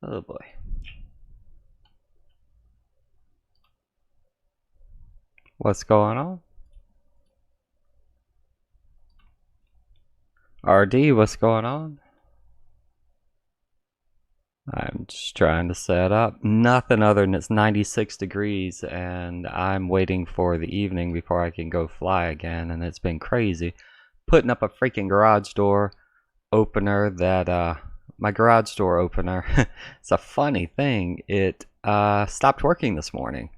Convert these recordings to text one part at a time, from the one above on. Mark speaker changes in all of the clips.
Speaker 1: Oh boy. What's going on? RD, what's going on? I'm just trying to set up. Nothing other than it's 96 degrees and I'm waiting for the evening before I can go fly again, and it's been crazy. Putting up a freaking garage door opener that, my garage door opener, it's a funny thing. It stopped working this morning.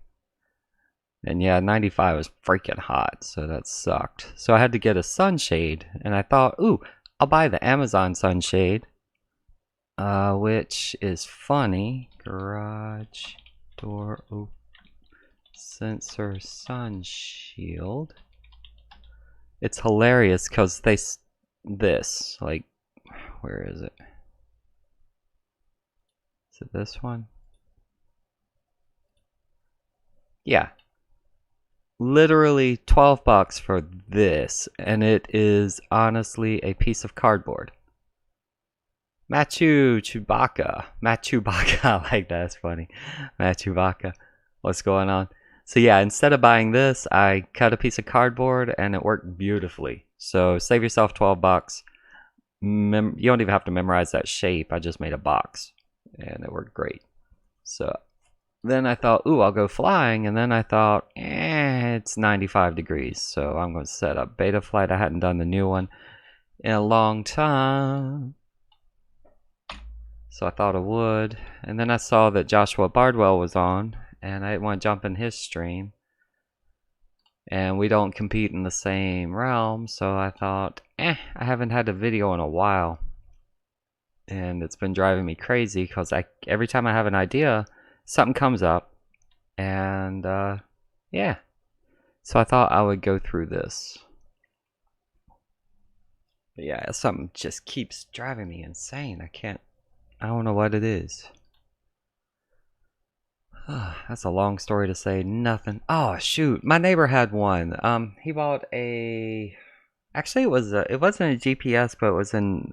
Speaker 1: And yeah, 95 was freaking hot, so that sucked. So I had to get a sunshade, and I thought, ooh, I'll buy the Amazon sunshade, which is funny. Garage door sensor sun shield. It's hilarious because this, like, where is it? Is it this one? Yeah. Literally 12 bucks for this, and it is honestly a piece of cardboard. Chewbacca. I like that, it's funny. Chewbacca. What's going on? So yeah, instead of buying this, I cut a piece of cardboard and it worked beautifully. So save yourself 12 bucks. You don't even have to memorize that shape. I just made a box and it worked great. So then I thought, ooh, I'll go flying, and then I thought, it's 95 degrees, so I'm going to set up Betaflight. I hadn't done the new one in a long time, so I thought I would. And then I saw that Joshua Bardwell was on, and I didn't want to jump in his stream, and we don't compete in the same realm, so I thought, I haven't had a video in a while, and it's been driving me crazy because every time I have an idea, something comes up, and yeah, so I thought I would go through this. But yeah, something just keeps driving me insane. I don't know what it is. That's a long story to say nothing. Oh shoot, my neighbor had one. He bought actually it wasn't a GPS, but it was in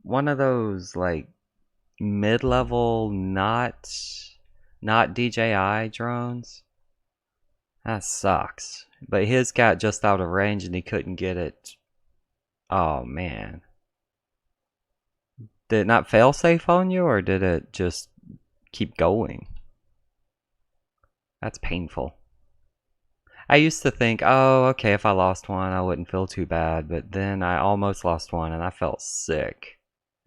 Speaker 1: one of those like mid-level not DJI drones. That sucks. But his got just out of range and he couldn't get it. Oh man. Did it not fail safe on you, or did it just keep going? That's painful. I used to think, oh, okay, if I lost one, I wouldn't feel too bad. But then I almost lost one and I felt sick.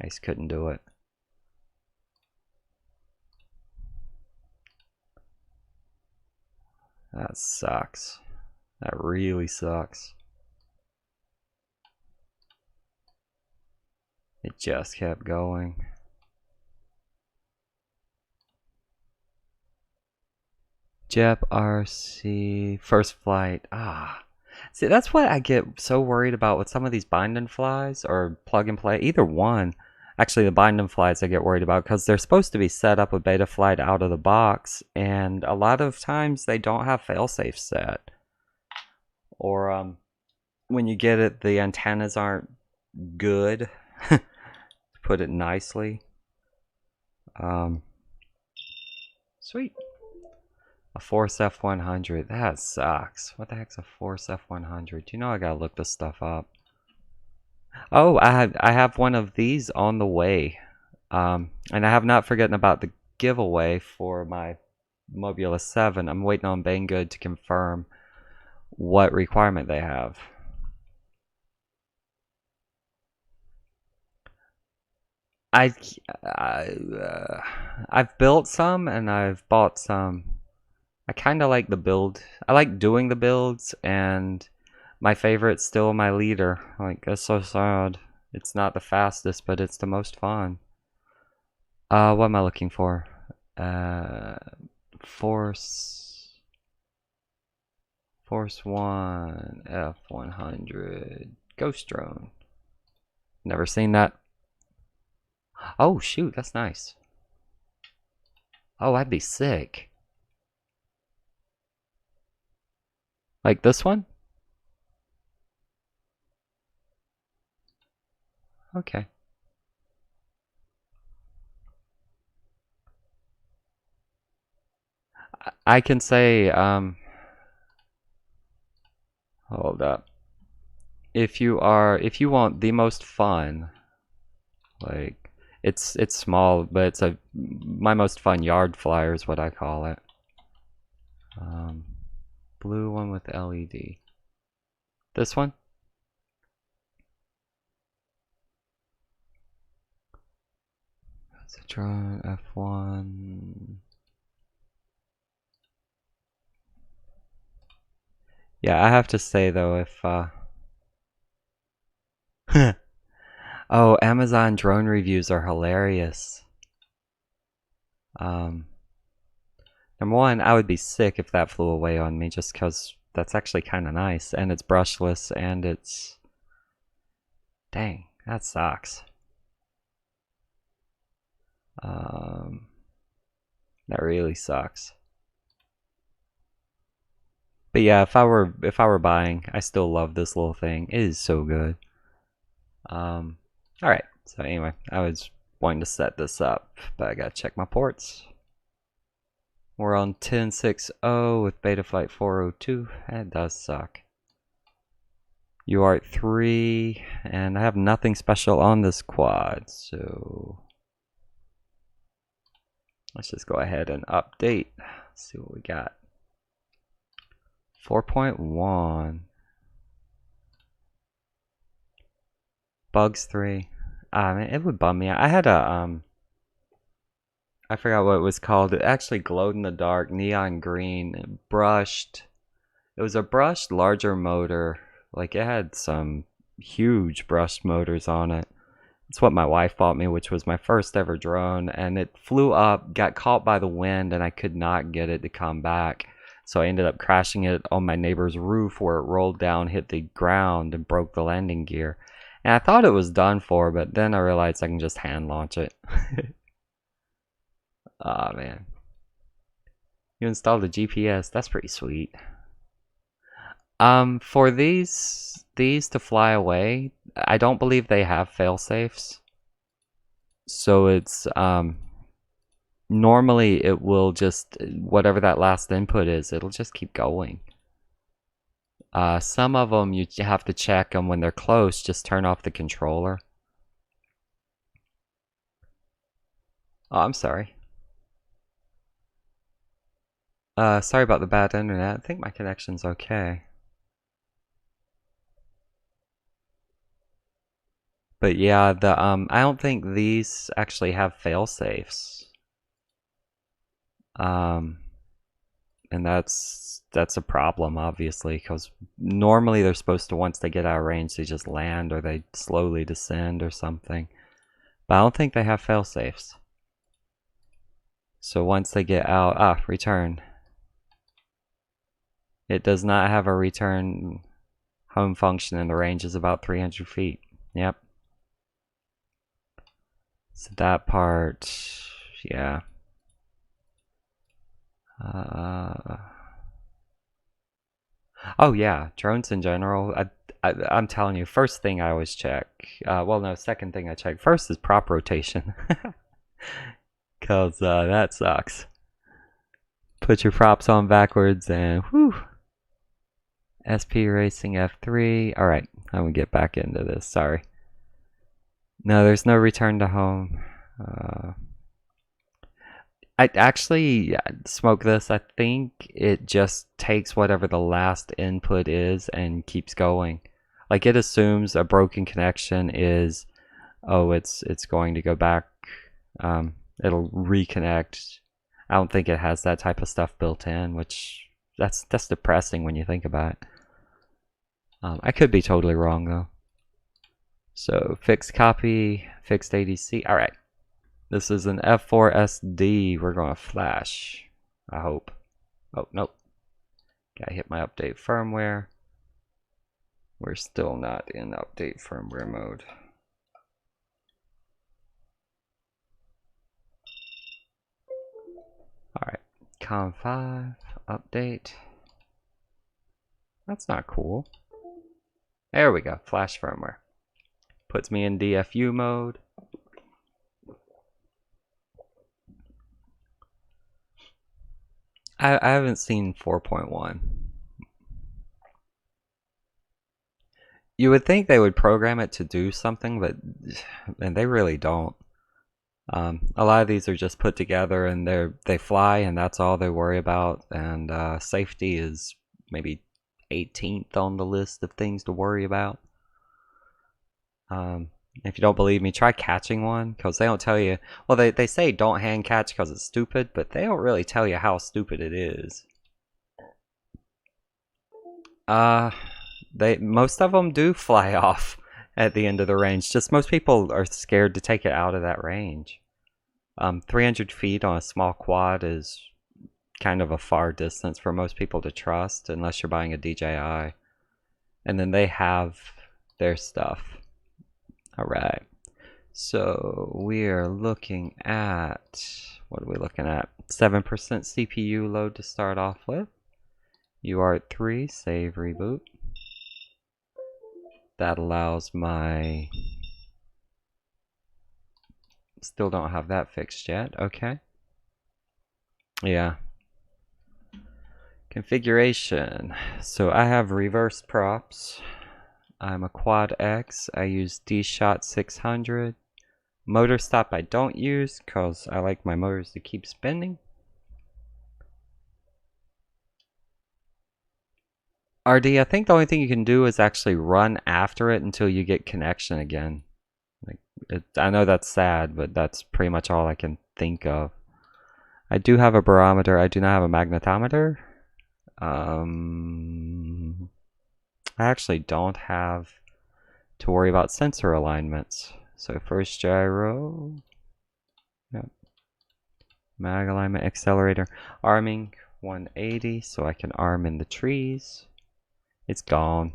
Speaker 1: I just couldn't do it. That sucks. That really sucks. It just kept going. Jep RC first flight. See, that's what I get so worried about with some of these bind and flies or plug and play. Either one. Actually, the bind and flies I get worried about because they're supposed to be set up with Betaflight out of the box, and a lot of times they don't have failsafe set. Or when you get it, the antennas aren't good. To put it nicely. Sweet. A Force F100. That sucks. What the heck's a Force F100? You know I gotta look this stuff up. Oh, I have one of these on the way. And I have not forgotten about the giveaway for my Mobula 7. I'm waiting on Banggood to confirm what requirement they have. I've built some and I've bought some. I kind of like the build. I like doing the builds, and my favorite's still my leader. Like, that's so sad. It's not the fastest, but it's the most fun. What am I looking for? Force 1 F100 Ghost Drone. Never seen that. Oh shoot, that's nice. Oh, I'd be sick. Like this one? Okay. I can say, hold up. If you want the most fun, like, it's small, but it's my most fun yard flyer is what I call it. Blue one with LED. This one? That's a drone, F1. Yeah, I have to say though, if oh, Amazon drone reviews are hilarious. Number one, I would be sick if that flew away on me, just because that's actually kind of nice, and it's brushless, and it's... Dang, that sucks. That really sucks. But yeah, if I were buying, I still love this little thing. It is so good. Alright, so anyway, I was wanting to set this up, but I gotta check my ports. We're on 10.6.0 with Betaflight 402. That does suck. UART 3, and I have nothing special on this quad, so let's just go ahead and update. Let's see what we got. 4.1. Bugs 3. Man, it would bum me out. I had a I forgot what it was called. It actually glowed in the dark, neon green, brushed. It was a brushed larger motor. Like, it had some huge brushed motors on it. It's what my wife bought me, which was my first ever drone, and it flew up, got caught by the wind, and I could not get it to come back. So I ended up crashing it on my neighbor's roof, where it rolled down, hit the ground, and broke the landing gear. And I thought it was done for, but then I realized I can just hand launch it. Aw, man. You installed a GPS. That's pretty sweet. For these to fly away, I don't believe they have failsafes. So it's normally it will just, whatever that last input is, it'll just keep going. Some of them you have to check them when they're close. Just turn off the controller. Oh, I'm sorry. Sorry about the bad internet. I think my connection's okay. But yeah, the I don't think these actually have fail-safes. And that's a problem, obviously, because normally they're supposed to, once they get out of range, they just land or they slowly descend or something. But I don't think they have fail-safes. So once they get out, return. It does not have a return home function, and the range is about 300 feet. Yep. So that part, yeah. Oh yeah, drones in general. I'm telling you, first thing I always check. Well, no, second thing I check. First is prop rotation, cause that sucks. Put your props on backwards and whew. SP Racing F3. All right, I'm gonna get back into this. Sorry. No, there's no return to home. I actually smoke this. I think it just takes whatever the last input is and keeps going. Like, it assumes a broken connection is, oh, it's going to go back. It'll reconnect. I don't think it has that type of stuff built in, which that's depressing when you think about it. I could be totally wrong though. So fixed copy, fixed ADC. All right. This is an F4 SD. We're going to flash, I hope. Oh, nope. Gotta hit my update firmware. We're still not in update firmware mode. Alright, COM5, update. That's not cool. There we go, flash firmware. Puts me in DFU mode. I haven't seen 4.1. You would think they would program it to do something, but and they really don't. A lot of these are just put together and they fly and that's all they worry about. And safety is maybe 18th on the list of things to worry about. If you don't believe me, try catching one, because they don't tell you. Well, they say don't hand catch because it's stupid, but they don't really tell you how stupid it is. Most of them do fly off at the end of the range. Just most people are scared to take it out of that range. 300 feet on a small quad is kind of a far distance for most people to trust, unless you're buying a DJI. And then they have their stuff. Alright, so we are looking at, what are we looking at? 7% CPU load to start off with. UART3, save, reboot. That allows my, still don't have that fixed yet, okay. Yeah. Configuration, so I have reverse props. I'm a quad X. I use D-Shot 600. Motor stop I don't use because I like my motors to keep spinning. RD, I think the only thing you can do is actually run after it until you get connection again. I know that's sad, but that's pretty much all I can think of. I do have a barometer. I do not have a magnetometer. I actually don't have to worry about sensor alignments. So first gyro, yep. Mag alignment, accelerator, arming 180, so I can arm in the trees. It's gone.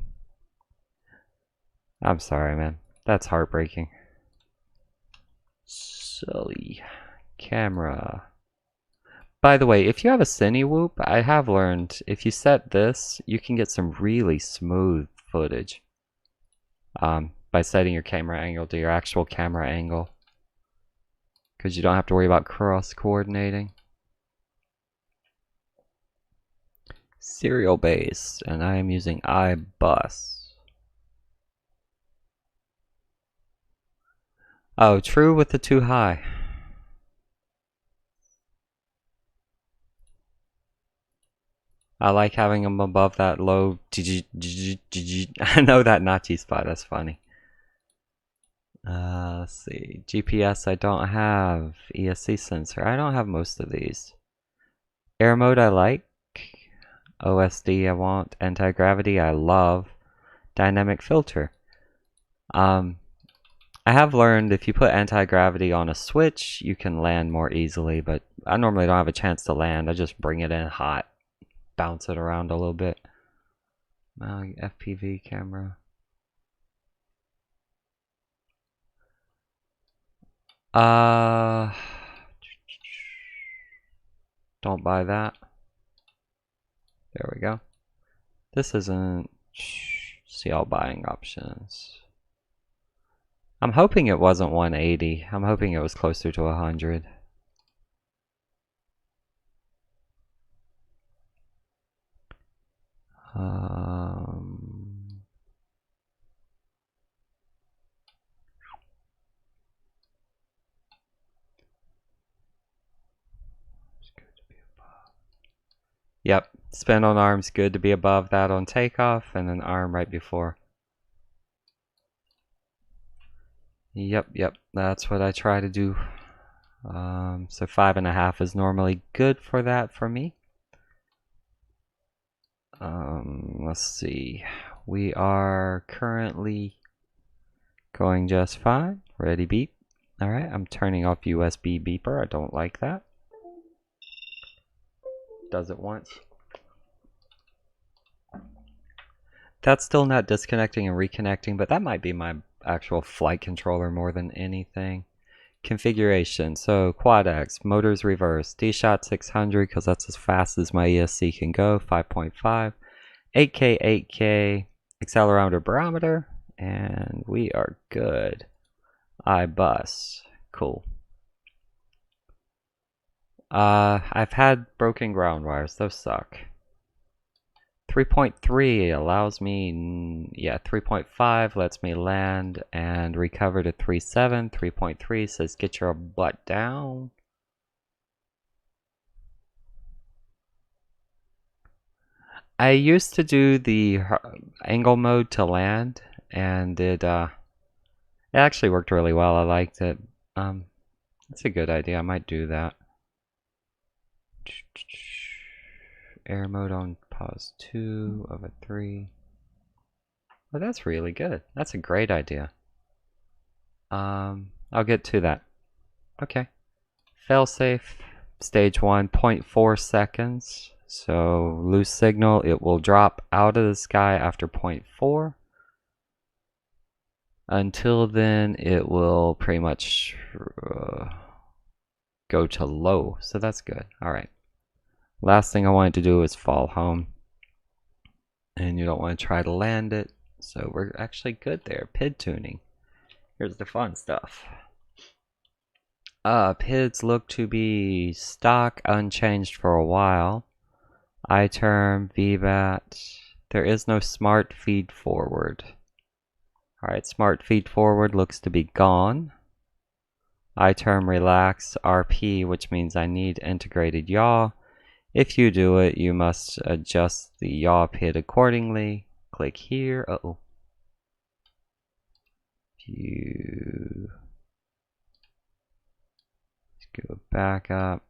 Speaker 1: I'm sorry, man. That's heartbreaking. Silly. Camera. By the way, if you have a Cine Whoop, I have learned if you set this, you can get some really smooth footage. By setting your camera angle to your actual camera angle. Because you don't have to worry about cross coordinating. Serial based, and I am using iBus. Oh, true with the too high. I like having them above that low. I know that Nachi spot, that's funny. Let's see. GPS I don't have. ESC sensor. I don't have most of these. Air mode I like. OSD I want. Anti-gravity I love. Dynamic filter. I have learned if you put anti-gravity on a switch, you can land more easily, but I normally don't have a chance to land. I just bring it in hot. Bounce it around a little bit. FPV camera. Don't buy that. There we go. This isn't. See all buying options. I'm hoping it wasn't 180. I'm hoping it was closer to 100. Yep, spin on arm's good to be above that on takeoff, and then arm right before. Yep, that's what I try to do. So 5.5 is normally good for that for me. Let's see. We are currently going just fine. Ready, beep. Alright, I'm turning off USB beeper. I don't like that. Does it once. That's still not disconnecting and reconnecting, but that might be my actual flight controller more than anything. Configuration, so quad X, motors reverse, D-Shot 600 because that's as fast as my ESC can go, 5.5, 8K, accelerometer barometer, and we are good. iBus, cool. I've had broken ground wires. Those suck. 3.3 allows me, yeah, 3.5 lets me land and recover to 3.7. 3.3 says get your butt down. I used to do the angle mode to land, and it actually worked really well. I liked it. That's a good idea. I might do that. Air mode on pause 2 of a 3. Well, that's really good. That's a great idea. I'll get to that. Okay. Failsafe, stage 1, 0.4 seconds. So loose signal, it will drop out of the sky after 0.4. Until then, it will pretty much go to low. So that's good. All right. Last thing I wanted to do is fall home. And you don't want to try to land it. So we're actually good there. PID tuning. Here's the fun stuff. PIDs look to be stock, unchanged for a while. iTerm, VBAT. There is no smart feed forward. Alright, smart feed forward looks to be gone. iTerm relax RP, which means I need integrated yaw. If you do it, you must adjust the yaw PID accordingly. Click here. Uh-oh. View. Let's go back up.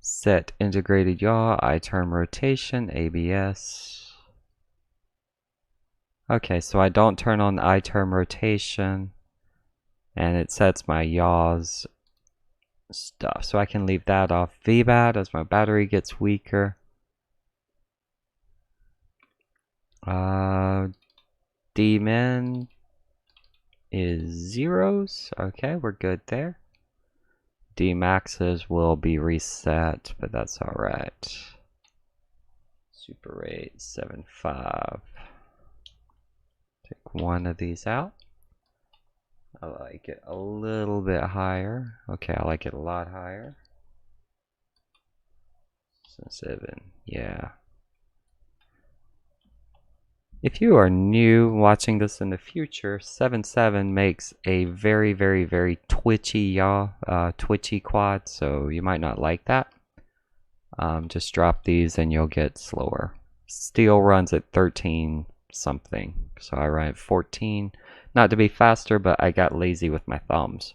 Speaker 1: Set integrated yaw, iTerm rotation, ABS. Okay, so I don't turn on iTerm rotation, and it sets my yaws stuff. So I can leave that off. VBAT as my battery gets weaker. Dmin is zeros. Okay, we're good there. Dmaxes will be reset, but that's alright. Super rate 7.5. Take one of these out. I like it a little bit higher. Okay, I like it a lot higher. So 7, yeah. If you are new watching this in the future, 7.7 makes a very, very, very twitchy yaw, twitchy quad, so you might not like that. Just drop these and you'll get slower. Steel runs at 13 something, so I run at 14. Not to be faster, but I got lazy with my thumbs.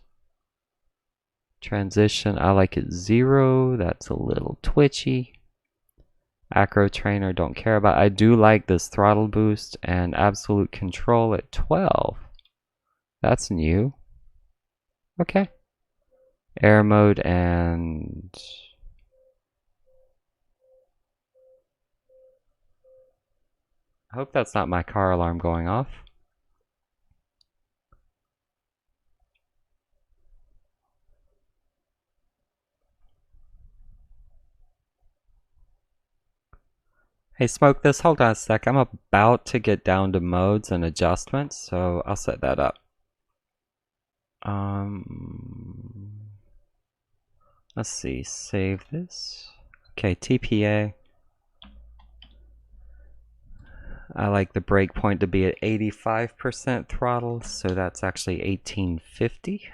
Speaker 1: Transition, I like it 0. That's a little twitchy. Acro trainer, don't care about. I do like this throttle boost and absolute control at 12. That's new. Okay. Air mode and I hope that's not my car alarm going off. Hey, Smoke this. Hold on a sec. I'm about to get down to modes and adjustments, so I'll set that up. Let's see. Save this. Okay, TPA. I like the breakpoint to be at 85% throttle, so that's actually 1850.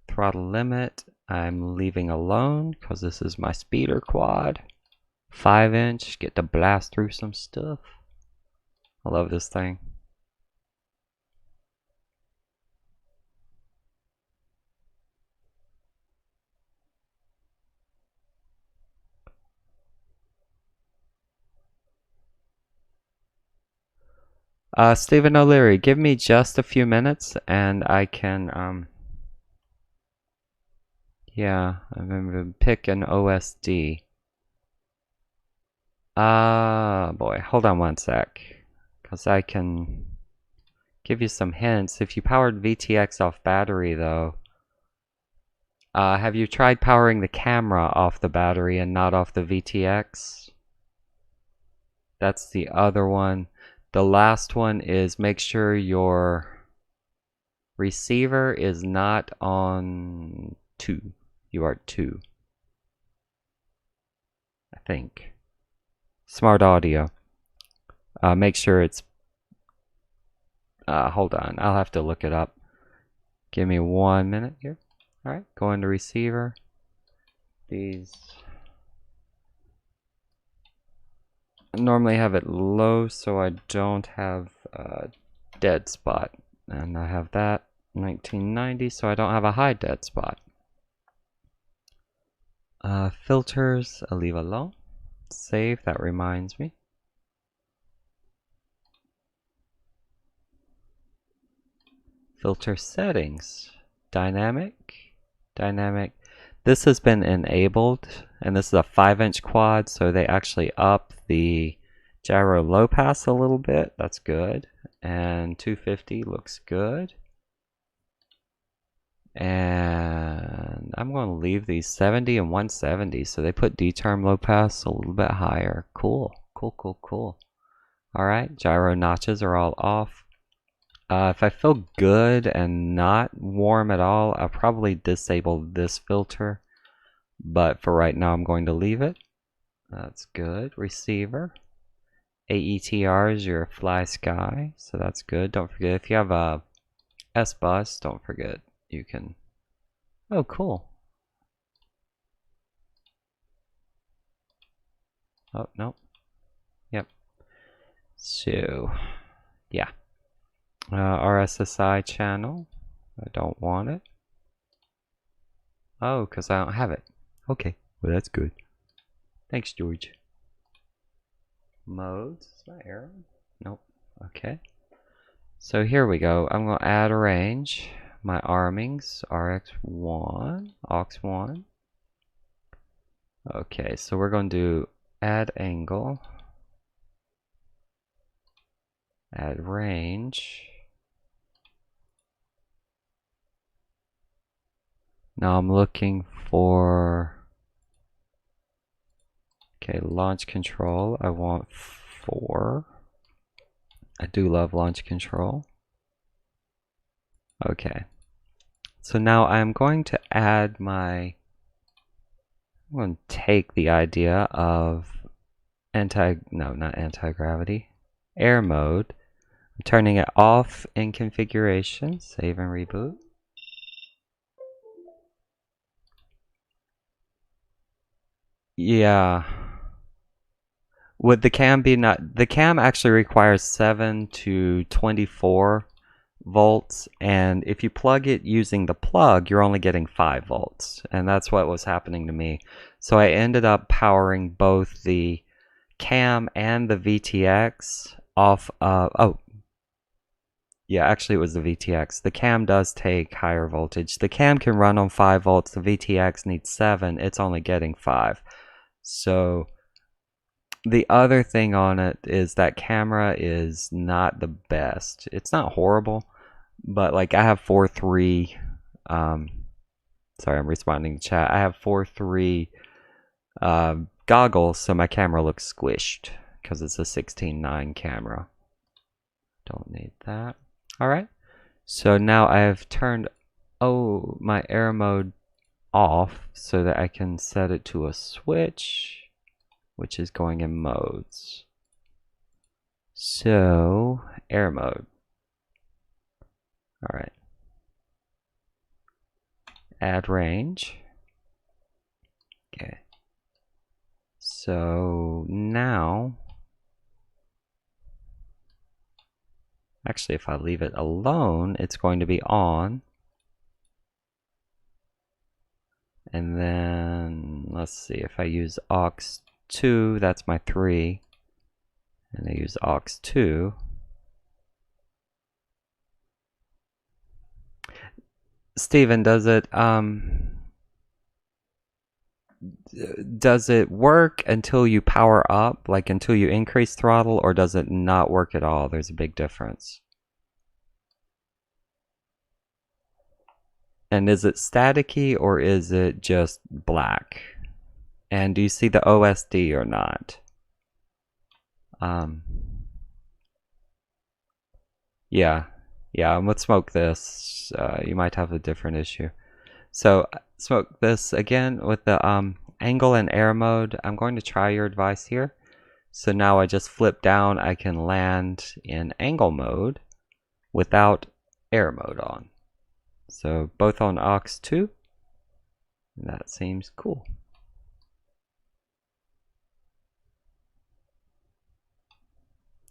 Speaker 1: Throttle limit, I'm leaving alone because this is my speeder quad. 5-inch, get to blast through some stuff. I love this thing. Stephen O'Leary, give me just a few minutes and I can, yeah, I'm gonna pick an OSD. Boy, hold on one sec, because I can give you some hints. If you powered VTX off battery, though, have you tried powering the camera off the battery and not off the VTX? That's the other one. The last one is make sure your receiver is not on 2. UART 2. I think. Smart audio. Make sure it's... hold on, I'll have to look it up. Give me 1 minute here. Alright, go into receiver. These... I normally have it low so I don't have a dead spot. And I have that 1990 so I don't have a high dead spot. Filters, I'll leave alone. Save, that reminds me. Filter settings, dynamic. This has been enabled, and this is a 5-inch quad, so they actually up the gyro low pass a little bit. That's good. And 250 looks good. And I'm going to leave these 70 and 170, so they put D-term low pass a little bit higher. Cool. Alright, gyro notches are all off. If I feel good and not warm at all, I'll probably disable this filter. But for right now, I'm going to leave it. That's good. Receiver. AETR is your flysky, so that's good. Don't forget, if you have a S-bus, don't forget you can... Oh, cool. Oh, no. Yep. So, yeah. RSSI channel. I don't want it. Oh, because I don't have it. Okay, well that's good. Thanks, George. Modes. Is my arrow? Nope. Okay. So here we go. I'm going to add a range. My armings, RX1, AUX1. Okay, so we're going to do add angle, add range. Now I'm looking for, okay, launch control. I want 4. I do love launch control. Okay. So now I'm going to add my, I'm going to take the idea of not anti-gravity, air mode. I'm turning it off in configuration, save and reboot. Yeah. Would the cam be not, the cam actually requires 7 to 24 volts, and if you plug it using the plug, you're only getting 5 volts, and that's what was happening to me. So I ended up powering both the cam and the VTX off of, oh, yeah, actually it was the VTX. The cam does take higher voltage. The cam can run on 5 volts, the VTX needs 7, it's only getting 5. So the other thing on it is that camera is not the best. It's not horrible, but like I have 4.3, sorry, I'm responding to chat. I have 4.3 goggles, so my camera looks squished because it's a 16:9 camera. Don't need that. All right, so now I've turned my air mode off so that I can set it to a switch, which is going in modes. So air mode. All right. Add range. Okay. So now, actually if I leave it alone, it's going to be on. And then let's see, if I use AUX2, that's my 3. And I use AUX2. Steven, does it work until you power up, like until you increase throttle, or does it not work at all? There's a big difference. And is it staticky or is it just black? And do you see the OSD or not? Yeah, with smoke this, you might have a different issue. So smoke this again with the angle and air mode. I'm going to try your advice here. So now I just flip down, I can land in angle mode without air mode on. So both on aux 2. That seems cool.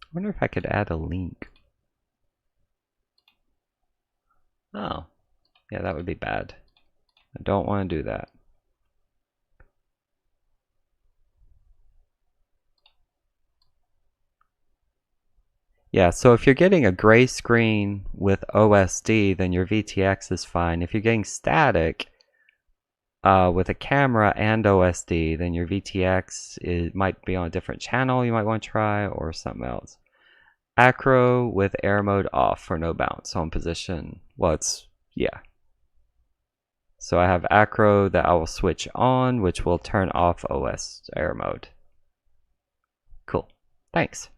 Speaker 1: I wonder if I could add a link. Oh, yeah, that would be bad. I don't want to do that. Yeah, so if you're getting a gray screen with OSD, then your VTX is fine. If you're getting static with a camera and OSD, then your VTX might be on a different channel you might want to try, or something else. Acro with air mode off for no bounce on position. Well, yeah. So I have acro that I will switch on, which will turn off OS air mode. Cool. Thanks.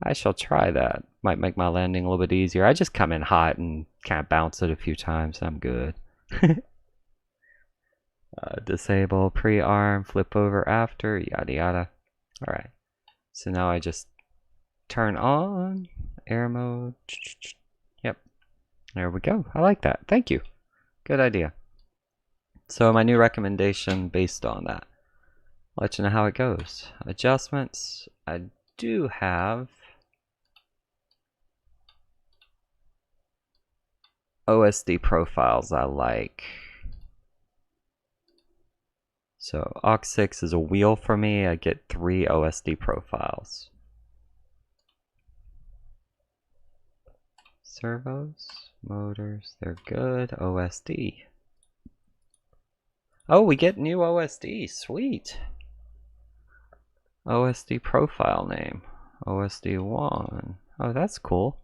Speaker 1: I shall try that. Might make my landing a little bit easier. I just come in hot and kind of bounce it a few times. I'm good. Disable pre-arm, flip over after, yada yada. Alright. So now I just turn on air mode. Yep. There we go. I like that. Thank you. Good idea. So my new recommendation based on that. I'll let you know how it goes. Adjustments. I do have Osd Profiles I like. So aux6 is a wheel for me. I get 3 Osd Profiles. Servos, motors, they're good. OSD. Oh, we get new OSD. Sweet. OSD profile name. OSD1. Oh, that's cool.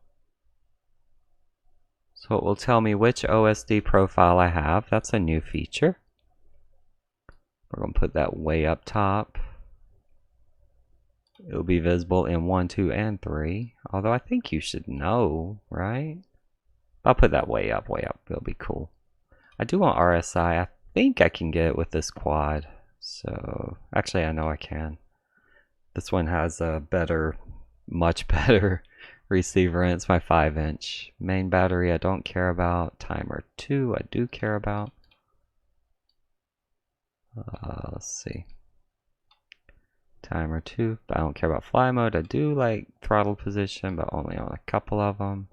Speaker 1: So it will tell me which OSD profile I have. That's a new feature. We're going to put that way up top. It'll be visible in 1, 2, and 3. Although I think you should know, right? I'll put that way up, way up. It'll be cool. I do want RSI. I think I can get it with this quad. So, actually I know I can. This one has a better, much better receiver, and it's my 5-inch. Main battery I don't care about. Timer 2 I do care about. Let's see. Timer 2, but I don't care about fly mode. I do like throttle position, but only on a couple of them.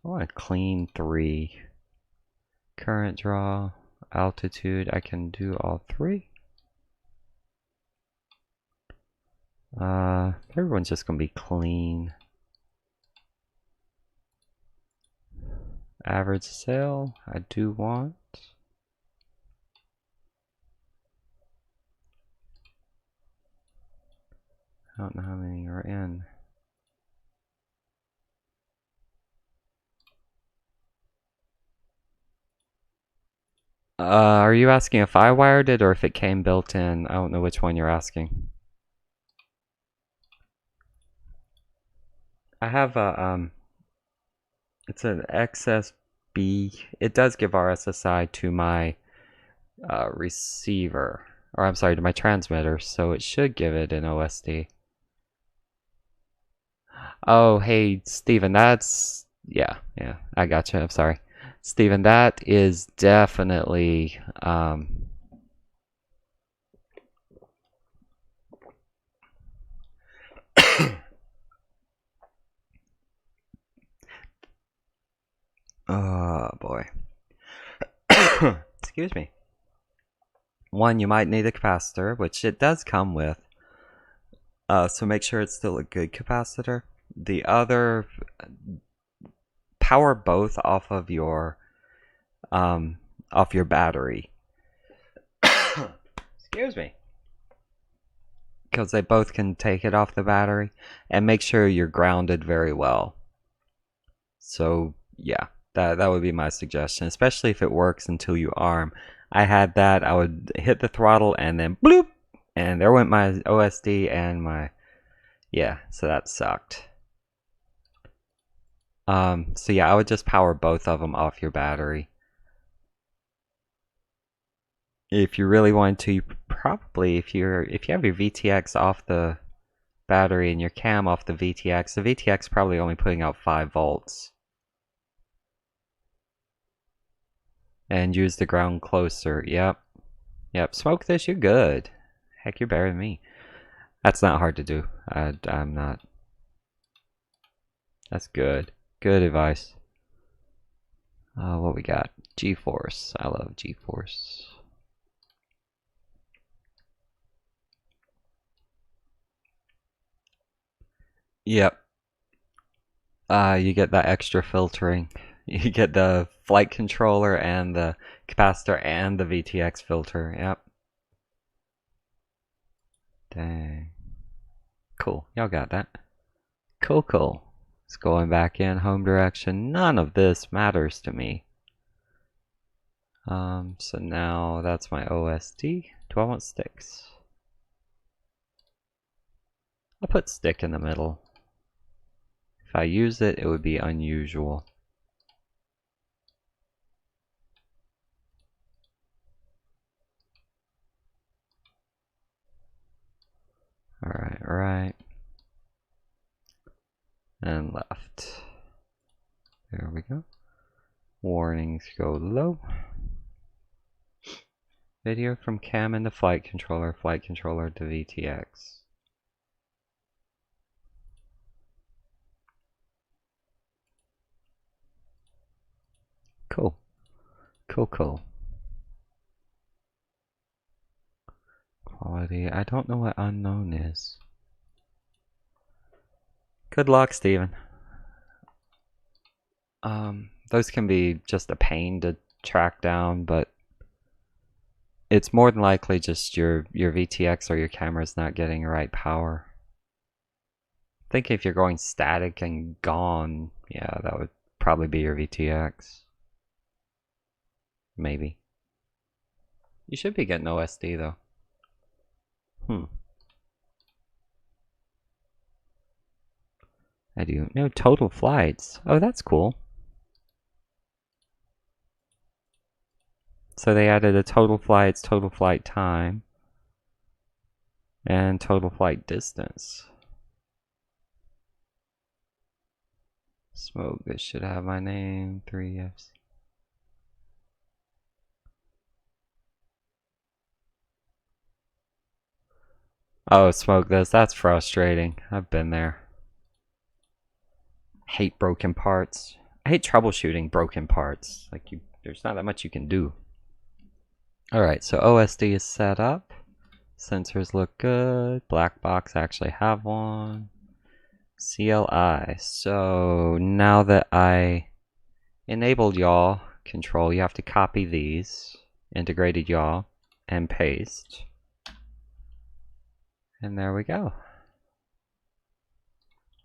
Speaker 1: I want a clean 3. Current draw, altitude, I can do all 3. Everyone's just gonna be clean. Average sail, I do want. I don't know how many are in. Are you asking if I wired it or if it came built in? I don't know which one you're asking. I have a it's an XSB. It does give RSSI to my receiver, or I'm sorry, to my transmitter, so it should give it an OSD. Oh, hey, Steven, that's, yeah, I gotcha, I'm sorry. Steven, that is definitely, oh boy. Excuse me. One, you might need a capacitor, which it does come with. So make sure it's still a good capacitor. The other, power both off of your battery. Excuse me. Because they both can take it off the battery, and make sure you're grounded very well. So yeah, that would be my suggestion, especially if it works until you arm. I had that. I would hit the throttle and then bloop, and there went my OSD and my, yeah, so that sucked. So yeah, I would just power both of them off your battery. If you really want to, you probably if you have your VTX off the battery and your cam off the VTX probably only putting out 5 volts. And use the ground closer. Yep. Yep. Smoke this, you're good. Heck, you're better than me. That's not hard to do. I'm not. That's good. Good advice. What we got? G-Force. I love G-Force. Yep. You get that extra filtering. You get the flight controller and the capacitor and the VTX filter. Yep. Dang. Cool. Y'all got that. Cool, cool. It's going back in home direction. None of this matters to me. So now that's my OSD. Do I want sticks? I'll put stick in the middle. If I use it, it would be unusual. Alright, right. And left. There we go. Warnings go low. Video from cam into flight controller to VTX. Cool. Cool, cool. Quality. I don't know what unknown is. Good luck, Steven. Those can be just a pain to track down, but it's more than likely just your VTX or your camera's not getting the right power. I think if you're going static and gone, yeah, that would probably be your VTX. Maybe. You should be getting OSD though. I do. No total flights. Oh, that's cool. So they added a total flights, total flight time, and total flight distance. Smoke, this should have my name, 3Fs. Oh, smoke this, that's frustrating. I've been there. Hate broken parts. I hate troubleshooting broken parts. Like, there's not that much you can do. Alright, so OSD is set up. Sensors look good. Black box, I actually have one. CLI. So now that I enabled yaw control, you have to copy these, integrated yaw, and paste. And there we go.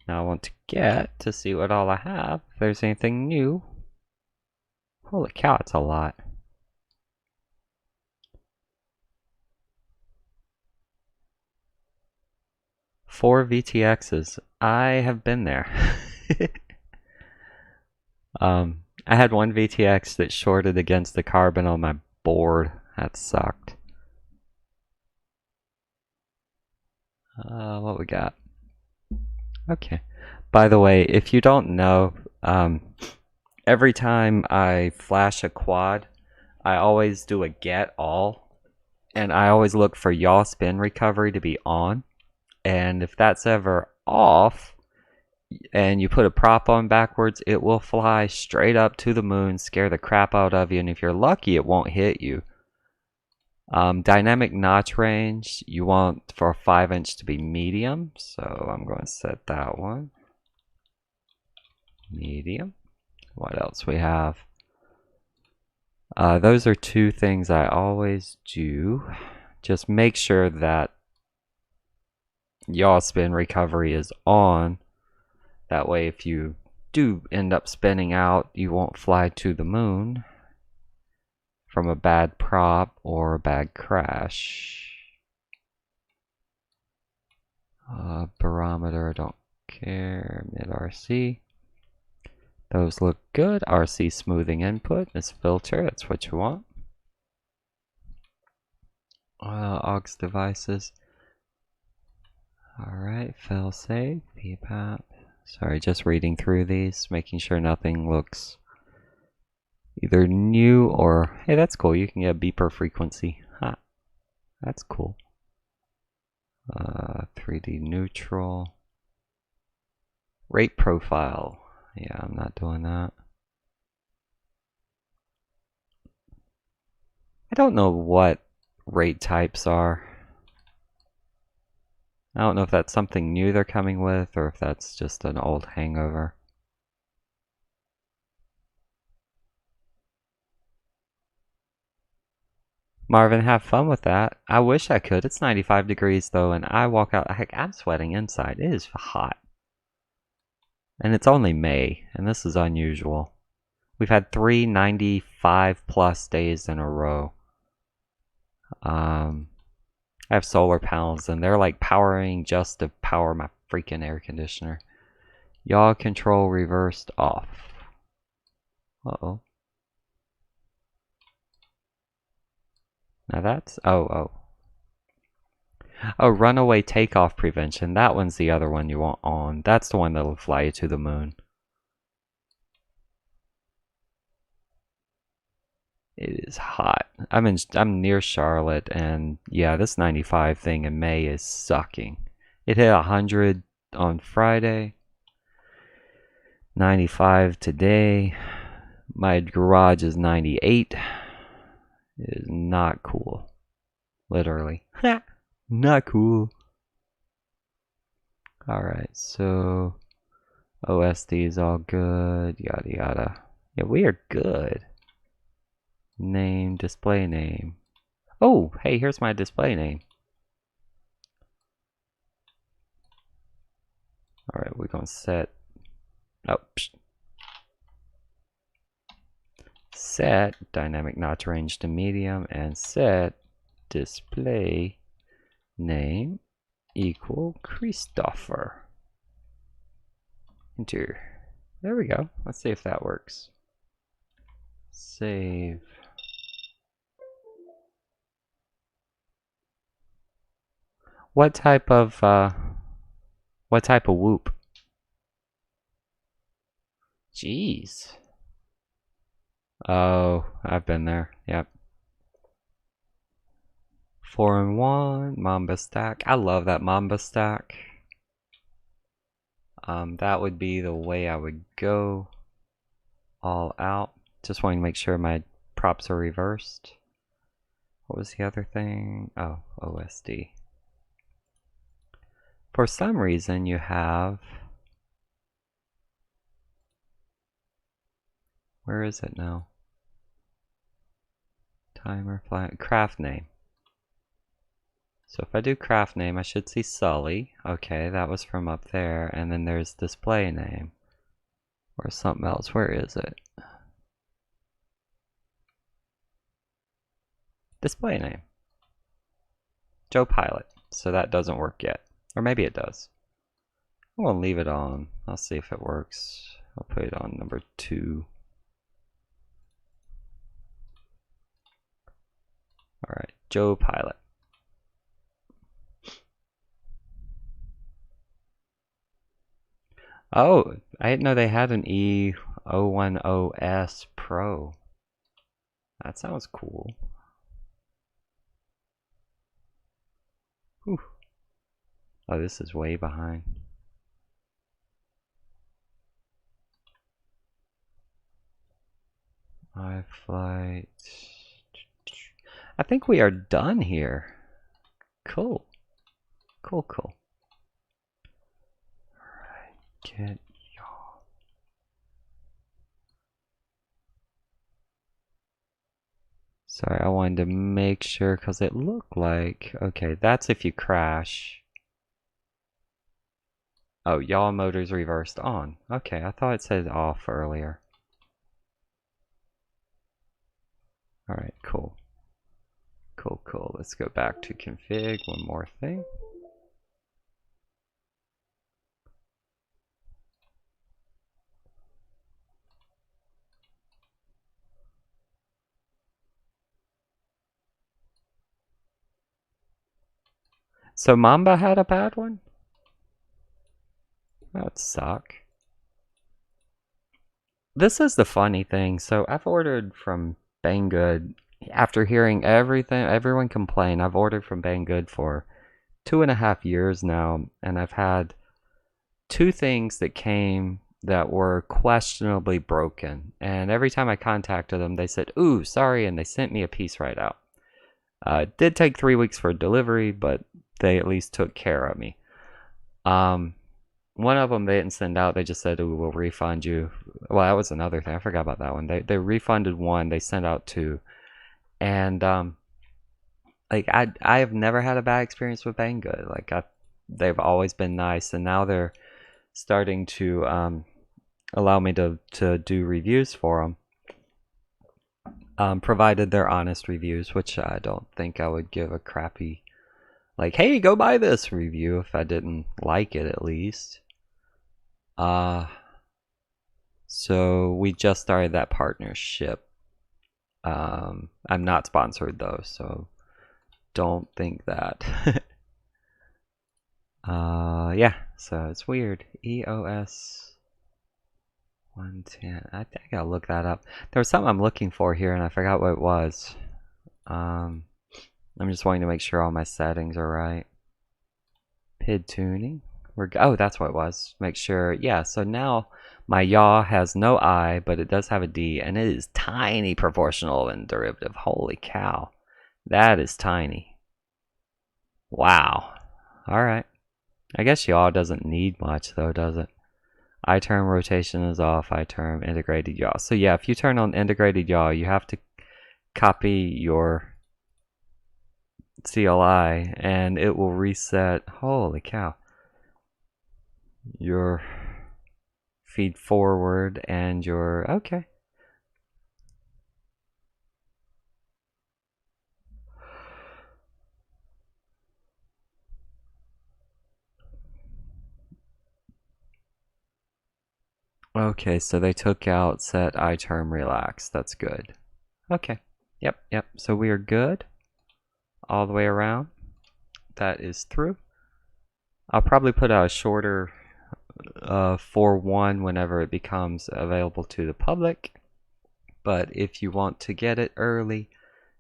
Speaker 1: Now I want to get to see what all I have. If there's anything new. Holy cow, it's a lot. Four VTXs. I have been there. I had one VTX that shorted against the carbon on my board. That sucked. What we got? Okay. By the way, if you don't know, every time I flash a quad, I always do a get all, and I always look for yaw spin recovery to be on. And if that's ever off, and you put a prop on backwards, it will fly straight up to the moon, scare the crap out of you, and if you're lucky, it won't hit you. Dynamic notch range, you want for a 5-inch to be medium, so I'm going to set that one. Medium. What else we have? Those are two things I always do. Just make sure that yaw spin recovery is on. That way if you do end up spinning out, you won't fly to the moon from a bad prop or a bad crash. Barometer, I don't care. Mid RC. Those look good. RC smoothing input is filter. That's what you want. Aux devices. Alright, failsafe, PPAP. Sorry, just reading through these, making sure nothing looks either new or... Hey, that's cool. You can get a beeper frequency. Ha, that's cool. 3D neutral. Rate profile. Yeah, I'm not doing that. I don't know what rate types are. I don't know if that's something new they're coming with or if that's just an old hangover. Marvin, have fun with that. I wish I could. It's 95 degrees though, and I walk out. Heck, I'm sweating inside. It is hot. And it's only May, and this is unusual. We've had 3 95 plus days in a row. I have solar panels, and they're like powering just to power my freaking air conditioner. Yaw control reversed off. Uh-oh. Now that's... Oh, runaway takeoff prevention. That one's the other one you want on. That's the one that'll fly you to the moon. It is hot. I'm near Charlotte, and yeah, this 95 thing in May is sucking. It hit 100 on Friday. 95 today. My garage is 98. It is not cool. Literally. Not cool. Alright, so OSD is all good. Yada yada. Yeah, we are good. Name, display name. Oh, hey, here's my display name. Alright, we're going to set... Oh, set dynamic notch range to medium and set display name equal Christopher. Enter. There we go. Let's see if that works. Save. What type of whoop? Jeez. Oh, I've been there. Yep. 4-in-1 Mamba stack. I love that Mamba stack. That would be the way I would go. All out. Just wanting to make sure my props are reversed. What was the other thing? Oh, OSD. For some reason you have... Where is it now? Timer, flat, craft name. So if I do craft name, I should see Sully. Okay, that was from up there. And then there's display name. Or something else. Where is it? Display name. Joe Pilot. So that doesn't work yet. Or maybe it does. I'm going to leave it on. I'll see if it works. I'll put it on number 2. Alright, Joe Pilot. Oh, I didn't know they had an E010S Pro. That sounds cool. Whew. Oh, this is way behind. iFlight. I think we are done here. Cool. Cool, cool. Alright, get y'all. Sorry, I wanted to make sure because it looked like... Okay, that's if you crash. Oh, yaw motors reversed on. Okay, I thought it said off earlier. Alright, cool. Cool, cool. Let's go back to config. One more thing. So Mamba had a bad one? That would suck. This is the funny thing. So I've ordered from Banggood after hearing everyone complain. I've ordered from Banggood for 2.5 years now, and I've had 2 things that came that were questionably broken. And every time I contacted them, they said, "Ooh, sorry," and they sent me a piece right out. It did take 3 weeks for delivery, but they at least took care of me. One of them they didn't send out. They just said, "Ooh, we'll refund you." Well, that was another thing. I forgot about that one. They refunded one. They sent out 2, and like I have never had a bad experience with Banggood. Like they've always been nice, and now they're starting to allow me to do reviews for them, provided they're honest reviews, which I don't think I would give a crappy, like, "Hey, go buy this" review if I didn't like it, at least. So we just started that partnership. I'm not sponsored though, so don't think that. Yeah, so it's weird. EOS 110. I think I'll look that up. There was something I'm looking for here and I forgot what it was. I'm just wanting to make sure all my settings are right. PID tuning. Oh, that's what it was. Make sure. Yeah, so now my yaw has no I, but it does have a D, and it is tiny proportional and derivative. Holy cow. That is tiny. Wow. Alright. I guess yaw doesn't need much, though, does it? I-term rotation is off. I-term integrated yaw. So yeah, if you turn on integrated yaw, you have to copy your CLI, and it will reset. Holy cow. Your feed forward and your okay. Okay, so they took out set I-term relax. That's good. Okay. Yep. So we are good all the way around. That is through. I'll probably put out a shorter 4.1 whenever it becomes available to the public. But if you want to get it early,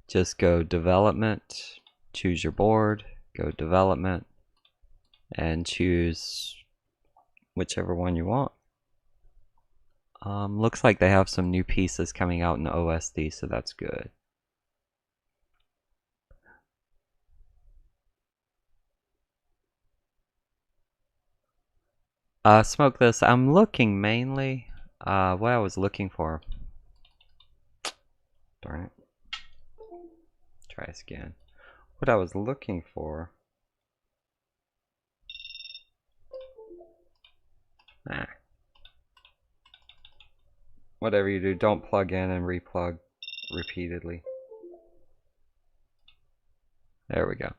Speaker 1: just go development, choose your board, go development, and choose whichever one you want. Looks like they have some new pieces coming out in OSD, so that's good. Smoke this. I'm looking mainly, what I was looking for. Darn it. Try this again. What I was looking for. Whatever you do, don't plug in and replug repeatedly. There we go.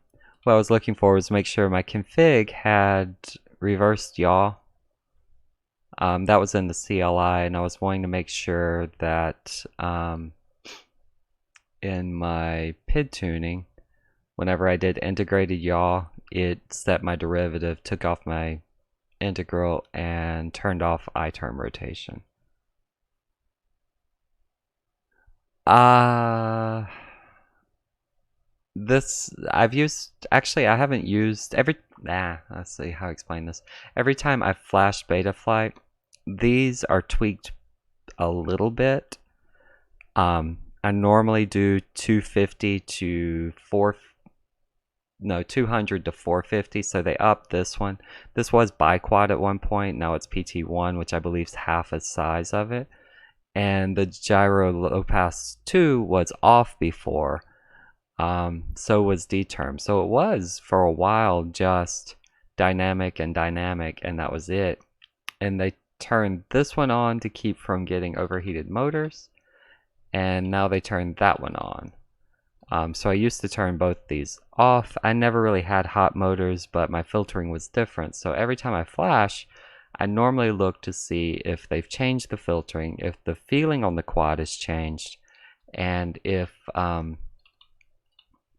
Speaker 1: What I was looking for was make sure my config had reversed yaw. That was in the CLI, and I was wanting to make sure that in my PID tuning, whenever I did integrated yaw, it set my derivative, took off my integral, and turned off I-term rotation. This I've used, actually I haven't used let's see how to explain this. Every time I flash Betaflight, these are tweaked a little bit. I normally do 250 to 200 to 450, so they upped this one. This was biquad at one point, now it's PT1, which I believe is half the size of it. And the gyro low pass 2 was off before. So was D-term. So it was for a while just dynamic, and that was it. And they turned this one on to keep from getting overheated motors, and now they turned that one on. So I used to turn both these off. I never really had hot motors, but my filtering was different. So every time I flash, I normally look to see if they've changed the filtering, if the feeling on the quad has changed, and if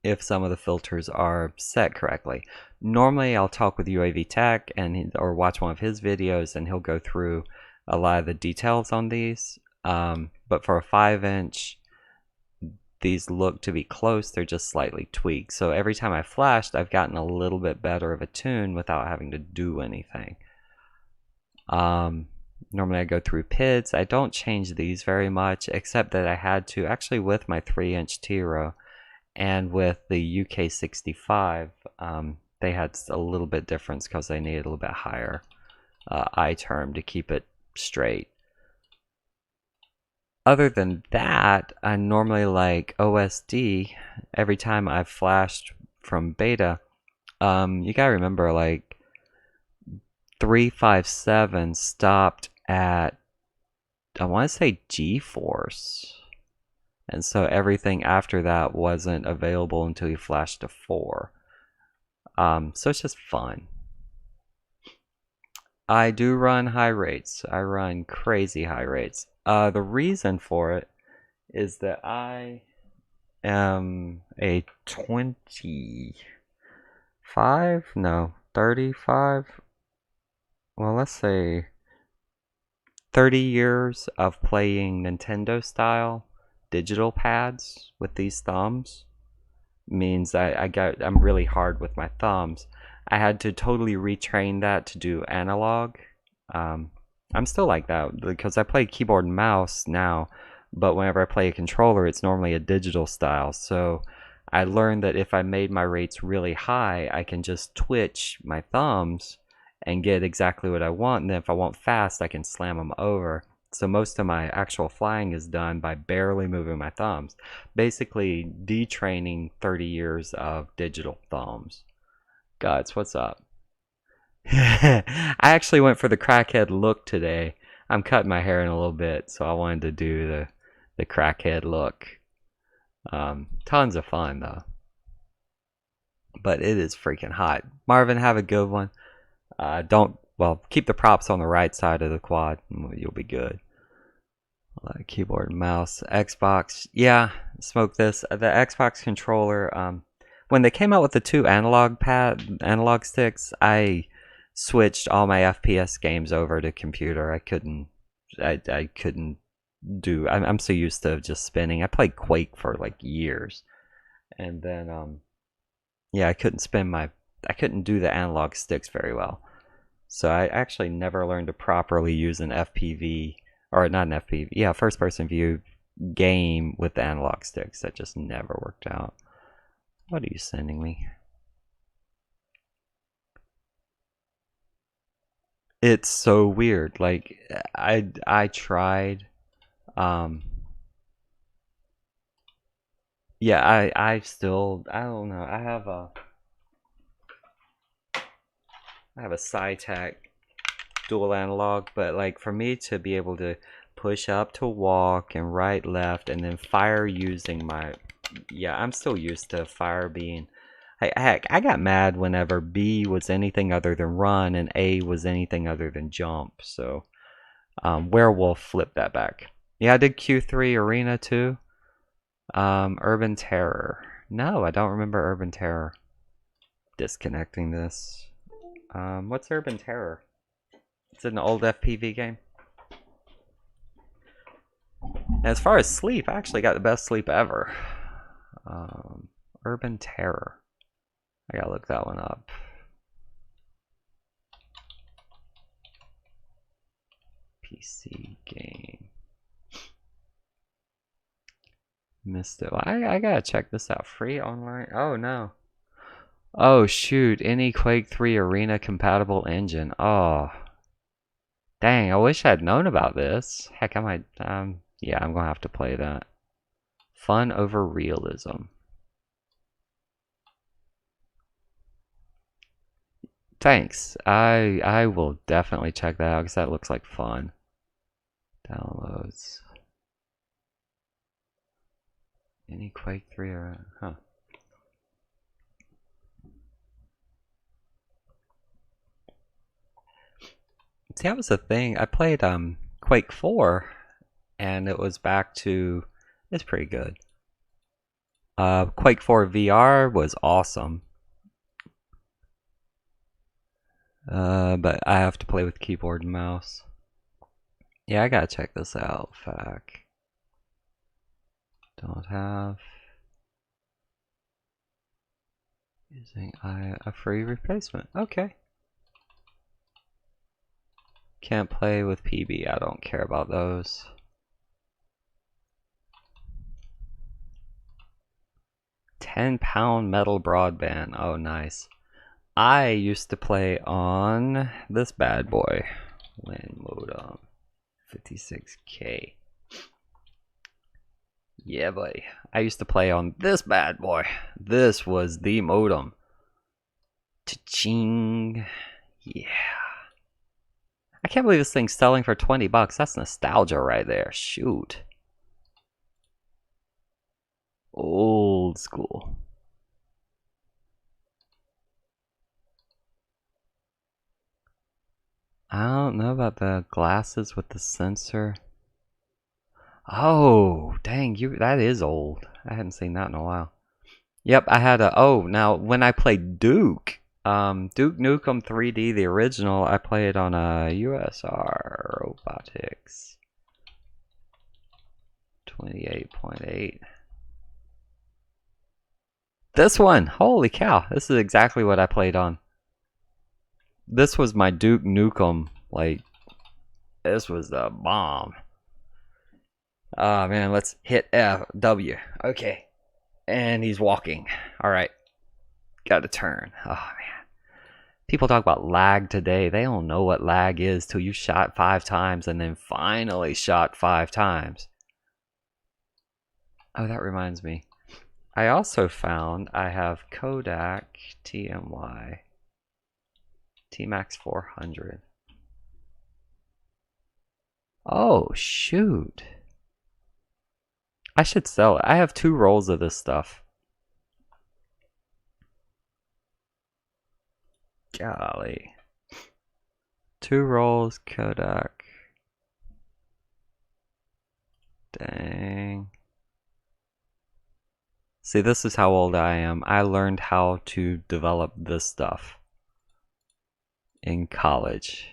Speaker 1: if some of the filters are set correctly. Normally I'll talk with UAV Tech or watch one of his videos and he'll go through a lot of the details on these. But for a 5-inch, these look to be close, they're just slightly tweaked. So every time I flashed, I've gotten a little bit better of a tune without having to do anything. Normally I go through PIDs. I don't change these very much, except that I had to, actually with my 3-inch T-Row and with the UK65, they had a little bit difference because they needed a little bit higher I-term to keep it straight. Other than that, I normally like OSD. Every time I've flashed from beta, you gotta remember, like 357 stopped at, I want to say G-force, and so everything after that wasn't available until you flashed to 4. So it's just fun. I do run high rates. I run crazy high rates. The reason for it is that I am a 35, well, let's say 30 years of playing Nintendo style digital pads with these thumbs means I'm really hard with my thumbs. I had to totally retrain that to do analog. I'm still like that because I play keyboard and mouse now, but whenever I play a controller, it's normally a digital style. So I learned that if I made my rates really high, I can just twitch my thumbs and get exactly what I want. And then if I want fast, I can slam them over. So most of my actual flying is done by barely moving my thumbs. Basically detraining 30 years of digital thumbs. Guys, what's up? I actually went for the crackhead look today. I'm cutting my hair in a little bit, so I wanted to do the crackhead look. Tons of fun though. But it is freaking hot. Marvin, have a good one. Keep the props on the right side of the quad. You'll be good. Keyboard and mouse. Xbox. Yeah, smoke this. The Xbox controller. When they came out with the 2 analog sticks, I switched all my FPS games over to computer. I couldn't do. I'm so used to just spinning. I played Quake for like years, and then yeah, I couldn't do the analog sticks very well. So I actually never learned to properly use an FPV, or not an FPV, yeah, first person view game with the analog sticks. That just never worked out. What are you sending me? It's so weird. Like I tried, yeah, I don't know. I have a SciTech dual analog, but like for me to be able to push up to walk and right left and then fire using my, yeah, I'm still used to fire being, heck, I got mad whenever B was anything other than run and A was anything other than jump. So Werewolf flipped that back. Yeah, I did Q3 Arena too. Urban Terror. No, I don't remember Urban Terror. Disconnecting this. What's Urban Terror? It's an old FPV game. And as far as sleep, I actually got the best sleep ever. Urban Terror. I gotta look that one up. PC game. Missed it. I gotta check this out. Free online? Oh no. Oh shoot, any Quake 3 Arena compatible engine. Oh. Dang, I wish I'd known about this. Heck, I might, yeah, I'm gonna have to play that. Fun over realism. Thanks. I will definitely check that out because that looks like fun. Downloads. Any Quake 3 or, huh. See, that was the thing. I played Quake 4 and it was back to, it's pretty good. Quake 4 VR was awesome. But I have to play with keyboard and mouse. Yeah, I gotta check this out. Fuck. Don't have. Using a free replacement. Okay. Can't play with PB. I don't care about those. £10 metal broadband. Oh, nice. I used to play on this bad boy. LAN modem. 56K. Yeah, buddy. I used to play on this bad boy. This was the modem. Cha-ching. Yeah. I can't believe this thing's selling for 20 bucks. That's nostalgia right there. Shoot. Old school. I don't know about the glasses with the sensor. Oh, dang, that is old. I hadn't seen that in a while. Yep, I had now when I played Duke Nukem 3D, the original, I played on a USR Robotics 28.8. This one, holy cow, this is exactly what I played on. This was my Duke Nukem, like, this was the bomb. Oh man, let's hit F, W, okay. And he's walking, alright. Gotta turn, oh man. People talk about lag today, they don't know what lag is till you shot 5 times and then finally shot 5 times. Oh, that reminds me. I also found I have Kodak TMY T-Max 400. Oh, shoot. I should sell it. I have 2 rolls of this stuff. Golly. 2 rolls, Kodak. Dang. See, this is how old I am. I learned how to develop this stuff in college.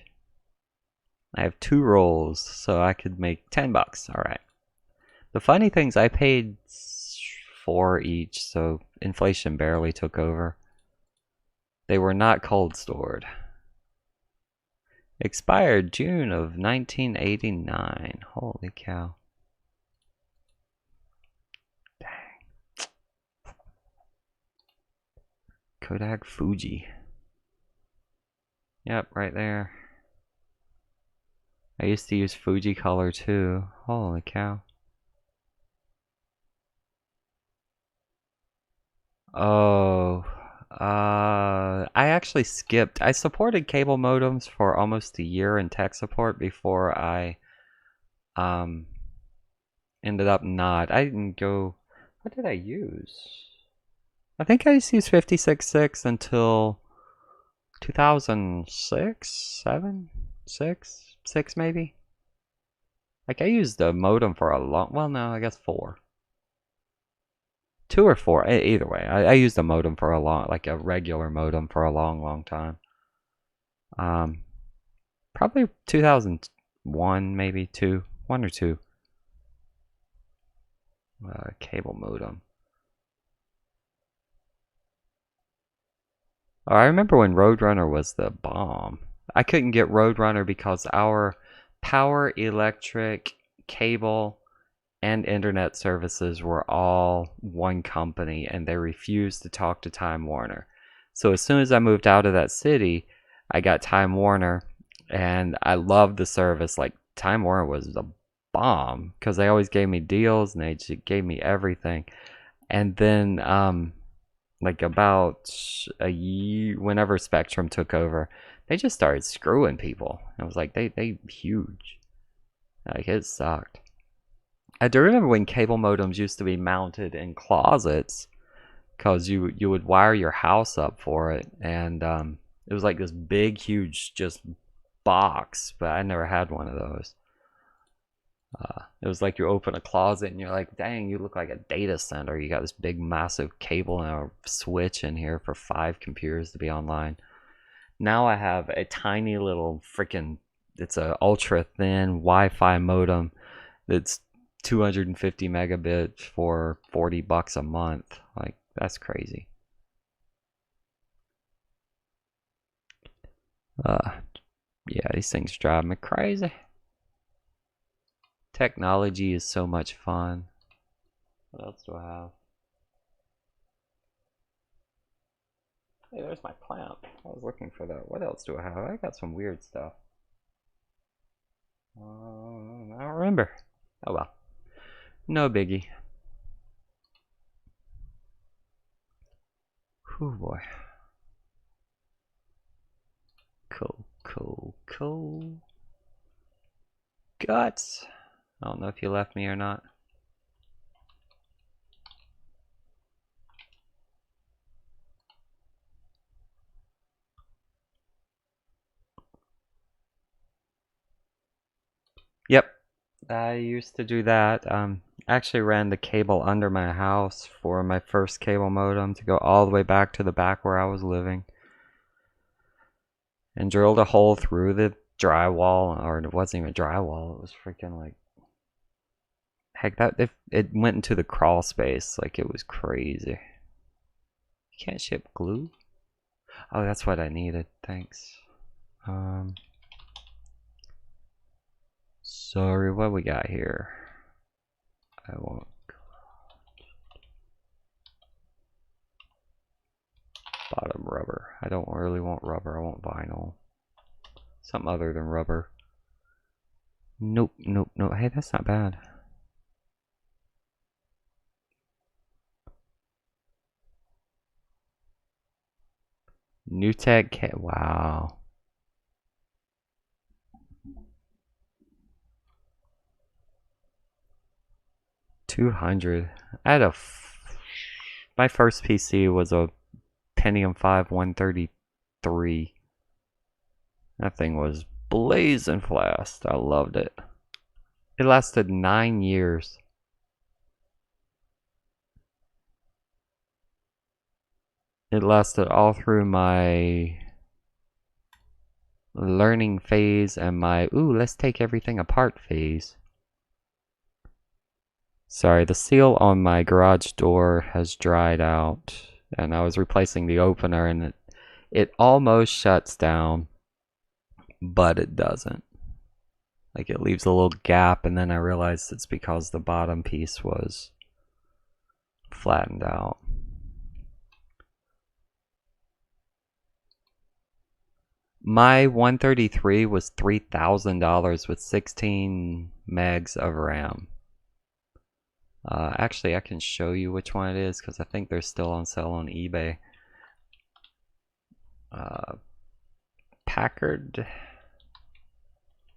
Speaker 1: I have 2 rolls, so I could make 10 bucks. Alright. The funny things, I paid 4 each, so inflation barely took over. They were not cold stored. Expired June of 1989. Holy cow. Dang. Kodak Fuji. Yep, right there. I used to use Fuji color too. Holy cow. Oh, I actually skipped. I supported cable modems for almost a year in tech support before I ended up not. I didn't go. What did I use? I think I used 56.6 until 2006, 7, 6, 6 maybe. Like I used the modem for a long. Well, no, I guess 4. 2 or 4, either way. I used a modem for a long, like a regular modem for a long time. Probably 2001, maybe 2, 1 or 2. Cable modem. Oh, I remember when Roadrunner was the bomb. I couldn't get Roadrunner because our power, electric, cable, and internet services were all one company and they refused to talk to Time Warner. So as soon as I moved out of that city, I got Time Warner and I loved the service. Like Time Warner was the bomb because they always gave me deals and they just gave me everything. And then like about a year, whenever Spectrum took over, they just started screwing people. I was like, they huge. Like it sucked. I do remember when cable modems used to be mounted in closets because you would wire your house up for it, and it was like this big, huge, just box. But I never had one of those. It was like you open a closet and you're like, dang, you look like a data center. You got this big massive cable and a switch in here for 5 computers to be online. Now I have a tiny little freaking, it's a ultra thin Wi-Fi modem that's 250 megabits for $40 a month. Like, that's crazy. Yeah, these things drive me crazy. Technology is so much fun. What else do I have? Hey, there's my clamp. I was looking for that. What else do I have? I got some weird stuff. I don't remember. Oh well. No biggie. Oh boy. Cool. Guts. I don't know if you left me or not. Yep. I used to do that. Actually ran the cable under my house for my first cable modem to go all the way back to the back where I was living. And drilled a hole through the drywall, or it wasn't even drywall, it was freaking like, heck, that it went into the crawl space, like it was crazy. You can't ship glue? Oh, that's what I needed, thanks. Sorry, what we got here? I won't. Bottom rubber. I don't really want rubber, I want vinyl. Something other than rubber. Nope. Hey, that's not bad. New Tech kit. Wow. $200. I had my first PC was a Pentium 5 133. That thing was blazing fast. I loved it. It lasted 9 years. It lasted all through my learning phase and my, ooh, let's take everything apart phase. Sorry, the seal on my garage door has dried out, and I was replacing the opener, and it almost shuts down, but it doesn't. Like, it leaves a little gap, and then I realized it's because the bottom piece was flattened out. My 133 was $3,000 with 16 megs of RAM. Actually, I can show you which one it is because I think they're still on sale on eBay. Packard.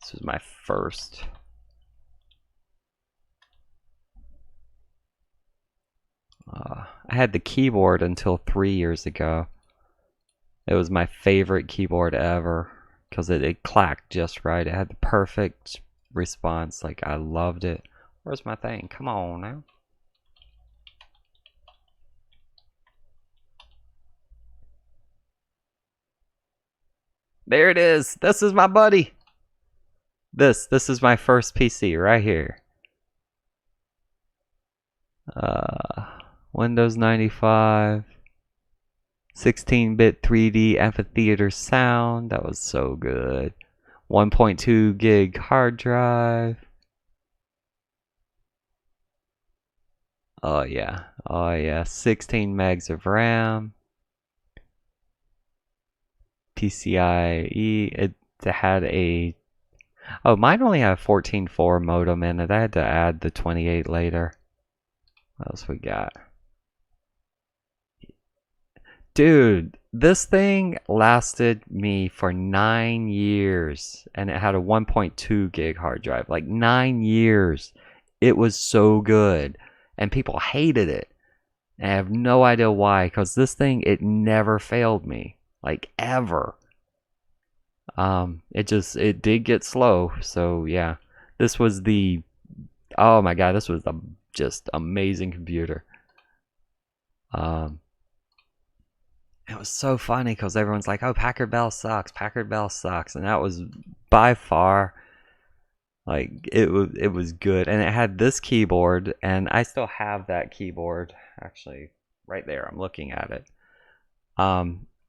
Speaker 1: This was my first. I had the keyboard until 3 years ago. It was my favorite keyboard ever because it clacked just right. It had the perfect response. Like, I loved it. Where's my thing? Come on now. There it is. This is my buddy. This is my first PC right here. Windows 95. 16-bit 3D amphitheater sound. That was so good. 1.2 gig hard drive. Oh yeah. 16 megs of RAM. PCIe. It had a... Oh, mine only had a 14.4 modem in it. I had to add the 28 later. What else we got? Dude, this thing lasted me for 9 years, and it had a 1.2 gig hard drive. Like, 9 years. It was so good, and people hated it. And I have no idea why, because this thing, it never failed me. Like, ever. It did get slow, so yeah. This was the Oh my god, this was a just amazing computer. It was so funny because everyone's like, "Oh, Packard Bell sucks. Packard Bell sucks," and that was by far like it was good, and it had this keyboard, and I still have that keyboard actually right there. I'm looking at it.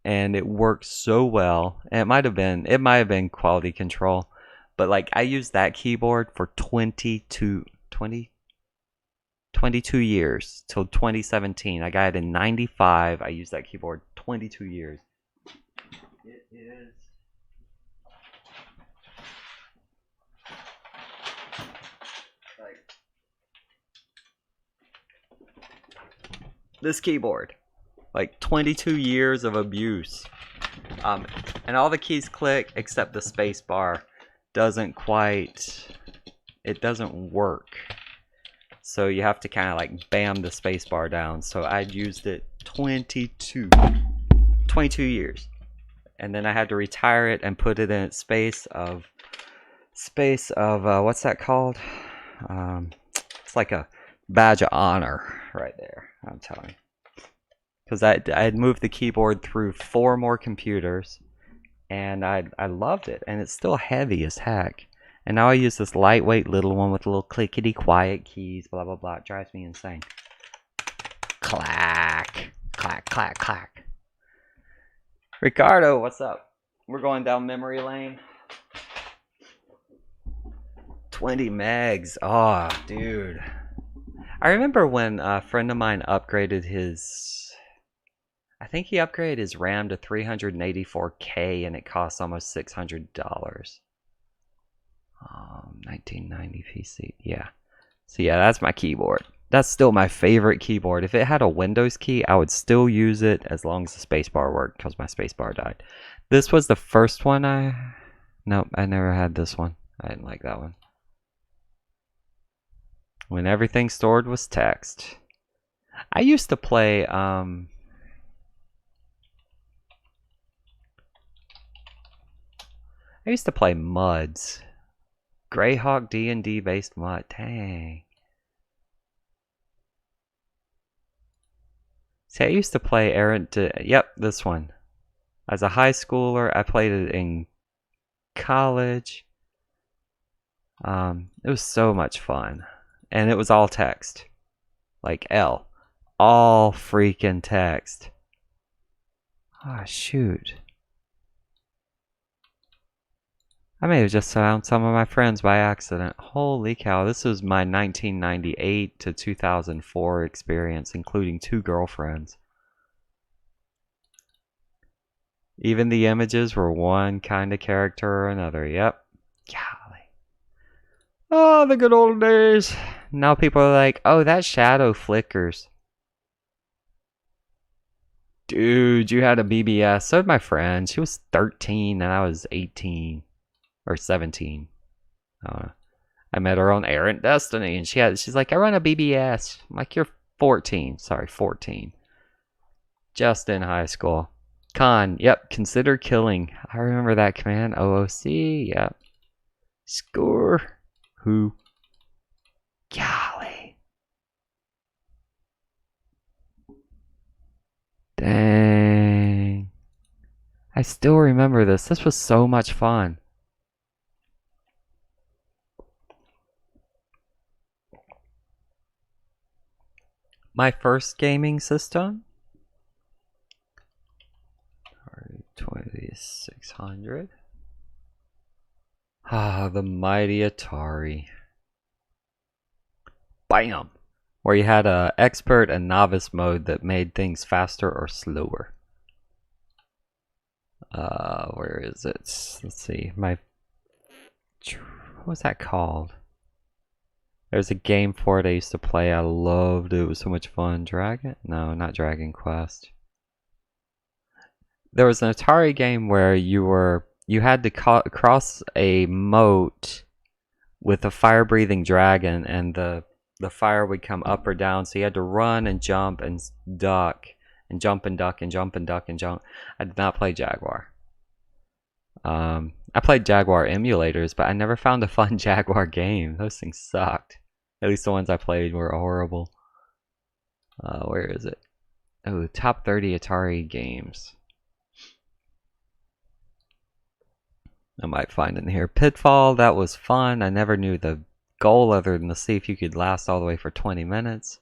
Speaker 1: And it worked so well. And it might have been quality control, but like I used that keyboard for 22 years till 2017. I got it in 95. I used that keyboard 22 years. It is like this keyboard. Like 22 years of abuse. And all the keys click except the space bar doesn't work. So you have to kind of like bam the space bar down. So I'd used it 22 years. And then I had to retire it and put it in its space of what's that called? It's like a badge of honor right there, I'm telling you. Because I had moved the keyboard through 4 more computers, and I loved it, and it's still heavy as heck. And now I use this lightweight little one with little clickety quiet keys, blah blah blah. It drives me insane. Clack, clack, clack, clack. Ricardo, what's up? We're going down memory lane. 20 megs. Oh, dude. I remember when a friend of mine upgraded his. I think he upgraded his RAM to 384K and it cost almost $600. 1990 PC. Yeah. So yeah, that's my keyboard. That's still my favorite keyboard. If it had a Windows key, I would still use it as long as the spacebar worked because my spacebar died. This was the first one Nope, I never had this one. I didn't like that one. When everything stored was text. I used to play MUDs. Greyhawk D&D based MUD. Dang. See, I used to play yep, this one. As a high schooler, I played it in college. It was so much fun. And it was all text. Like L. All freaking text. Ah, shoot. I may have just found some of my friends by accident. Holy cow, this was my 1998 to 2004 experience, including 2 girlfriends. Even the images were one kind of character or another. Yep. Golly. Oh, the good old days. Now people are like, oh, that shadow flickers. Dude, you had a BBS. So did my friend. She was 13 and I was 18. Or 17. I met her on Errant Destiny, and she's like, I run a BBS. I'm like, you're 14. Sorry, 14. Just in high school. Con, yep, consider killing. I remember that command. OOC, yep. Score. Who? Golly. Dang. I still remember this. This was so much fun. My first gaming system, 2600. Ah, the mighty Atari. Bam! Where you had a expert and novice mode that made things faster or slower. Where is it? Let's see. What was that called? There's a game for it I used to play. I loved it. It was so much fun. Dragon? No, not Dragon Quest. There was an Atari game where you had to cross a moat with a fire-breathing dragon, and the fire would come up or down. So you had to run and jump and duck and jump and duck and jump and duck and jump. I did not play Jaguar. I played Jaguar emulators, but I never found a fun Jaguar game. Those things sucked. At least the ones I played were horrible. Where is it? Oh, top 30 Atari games. I might find it in here. Pitfall, that was fun. I never knew the goal other than to see if you could last all the way for 20 minutes.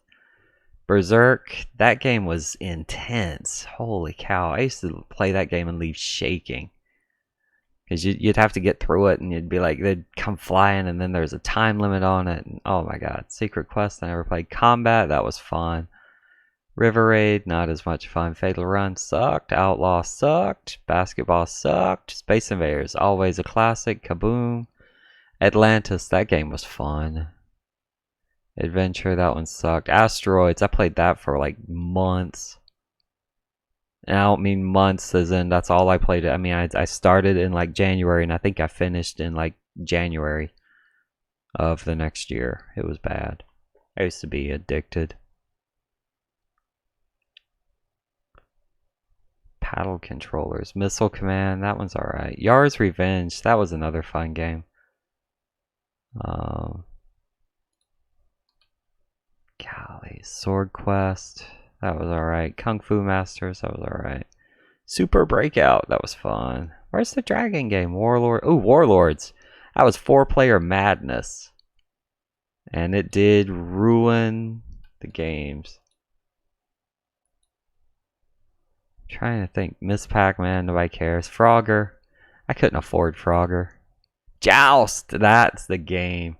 Speaker 1: Berserk, that game was intense. Holy cow. I used to play that game and leave shaking. Because you'd have to get through it and you'd be like, they'd come flying and then there's a time limit on it. And, oh my god. Secret Quest, I never played. Combat, that was fun. River Raid, not as much fun. Fatal Run sucked. Outlaw sucked. Basketball sucked. Space Invaders, always a classic. Kaboom. Atlantis, that game was fun. Adventure, that one sucked. Asteroids, I played that for like months. And I don't mean months as in that's all I played. I mean, I started in like January and I think I finished in like January of the next year. It was bad. I used to be addicted. Paddle controllers. Missile Command, that one's alright. Yar's Revenge, that was another fun game. Golly, Sword Quest, that was alright. Kung Fu Masters, that was alright. Super Breakout, that was fun. Where's the dragon game? Warlords. That was 4-player madness. And it did ruin the games. Trying to think. Miss Pac-Man, nobody cares. Frogger. I couldn't afford Frogger. Joust! That's the game.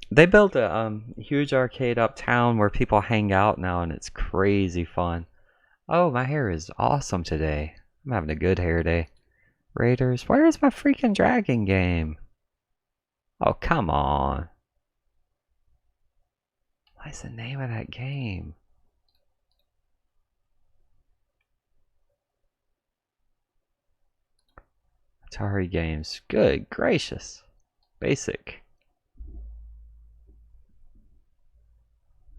Speaker 1: They built a huge arcade uptown where people hang out now and it's crazy fun. Oh, my hair is awesome today. I'm having a good hair day. Raiders. Where is my freaking dragon game? Oh, come on. What's the name of that game? Atari games. Good gracious. Basic.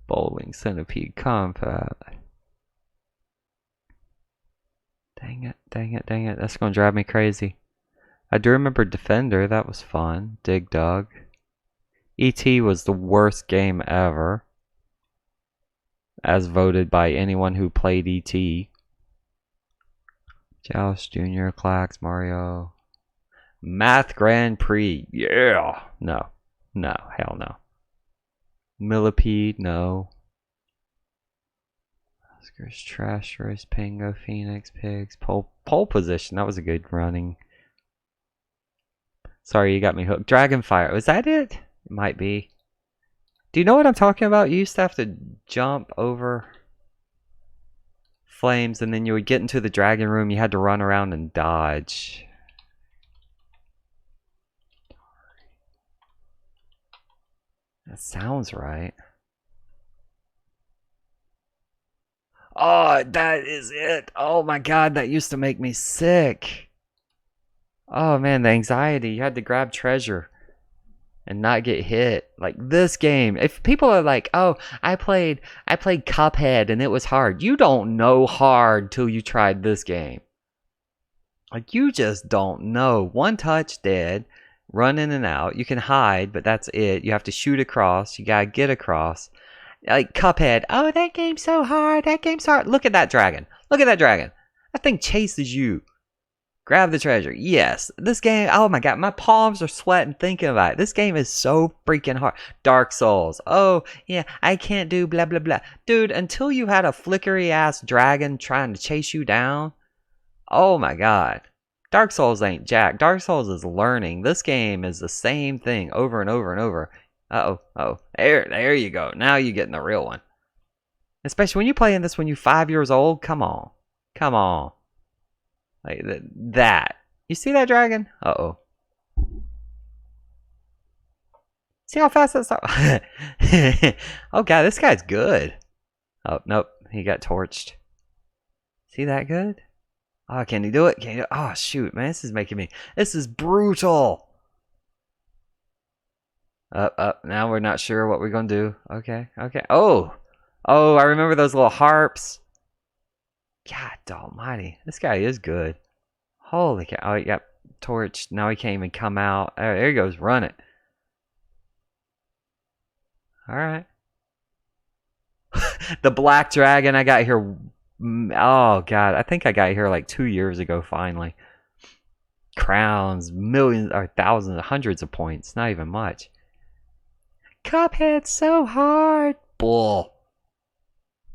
Speaker 1: Bowling Centipede Combat. Dang it, dang it, dang it. That's gonna drive me crazy. I do remember Defender, that was fun. Dig Dug. E.T. was the worst game ever. As voted by anyone who played E.T. Joust, Junior, Clax, Mario. Math Grand Prix. Yeah. No. No. Hell no. Millipede. No. Oscar's Trash Race. Pingo. Phoenix. Pigs. Pole Position. That was a good running. Sorry, you got me hooked. Dragonfire. Was that it? It might be. Do you know what I'm talking about? You used to have to jump over flames and then you would get into the dragon room. You had to run around and dodge. That sounds right. Oh, that is it. Oh my god, that used to make me sick. Oh man, the anxiety. You had to grab treasure and not get hit. Like this game. If people are like, "Oh, I played Cuphead and it was hard." You don't know hard till you tried this game. Like you just don't know. One touch dead, run in and out. You can hide, but that's it. You have to shoot across. You gotta get across. Like Cuphead. Oh, that game's so hard. That game's hard. Look at that dragon. Look at that dragon. That thing chases you. Grab the treasure. Yes. This game, oh my god, my palms are sweating thinking about it. This game is so freaking hard. Dark Souls. Oh, yeah, I can't do blah, blah, blah. Dude, until you had a flickery ass dragon trying to chase you down. Oh my god. Dark Souls ain't jack. Dark Souls is learning. This game is the same thing over and over and over. Uh-oh. Oh, there you go. Now you're getting the real one. Especially when you're playing this when you're 5 years old. Come on. Come on. Like that. You see that dragon? Uh-oh. See how fast that's... Oh, God. This guy's good. Oh, nope. He got torched. See that good? Oh, can he do it? Can he do it? Oh, shoot, man. This is making me... This is brutal. Up. Now we're not sure what we're going to do. Okay. Oh, I remember those little harps. God almighty. This guy is good. Holy cow. Oh, yep. torch. Now he can't even come out. There he goes. Run it. Alright. The black dragon I got here. Oh, God. I think I got here like 2 years ago, finally. Crowns, millions, or thousands, hundreds of points. Not even much. Cuphead's so hard. Bull.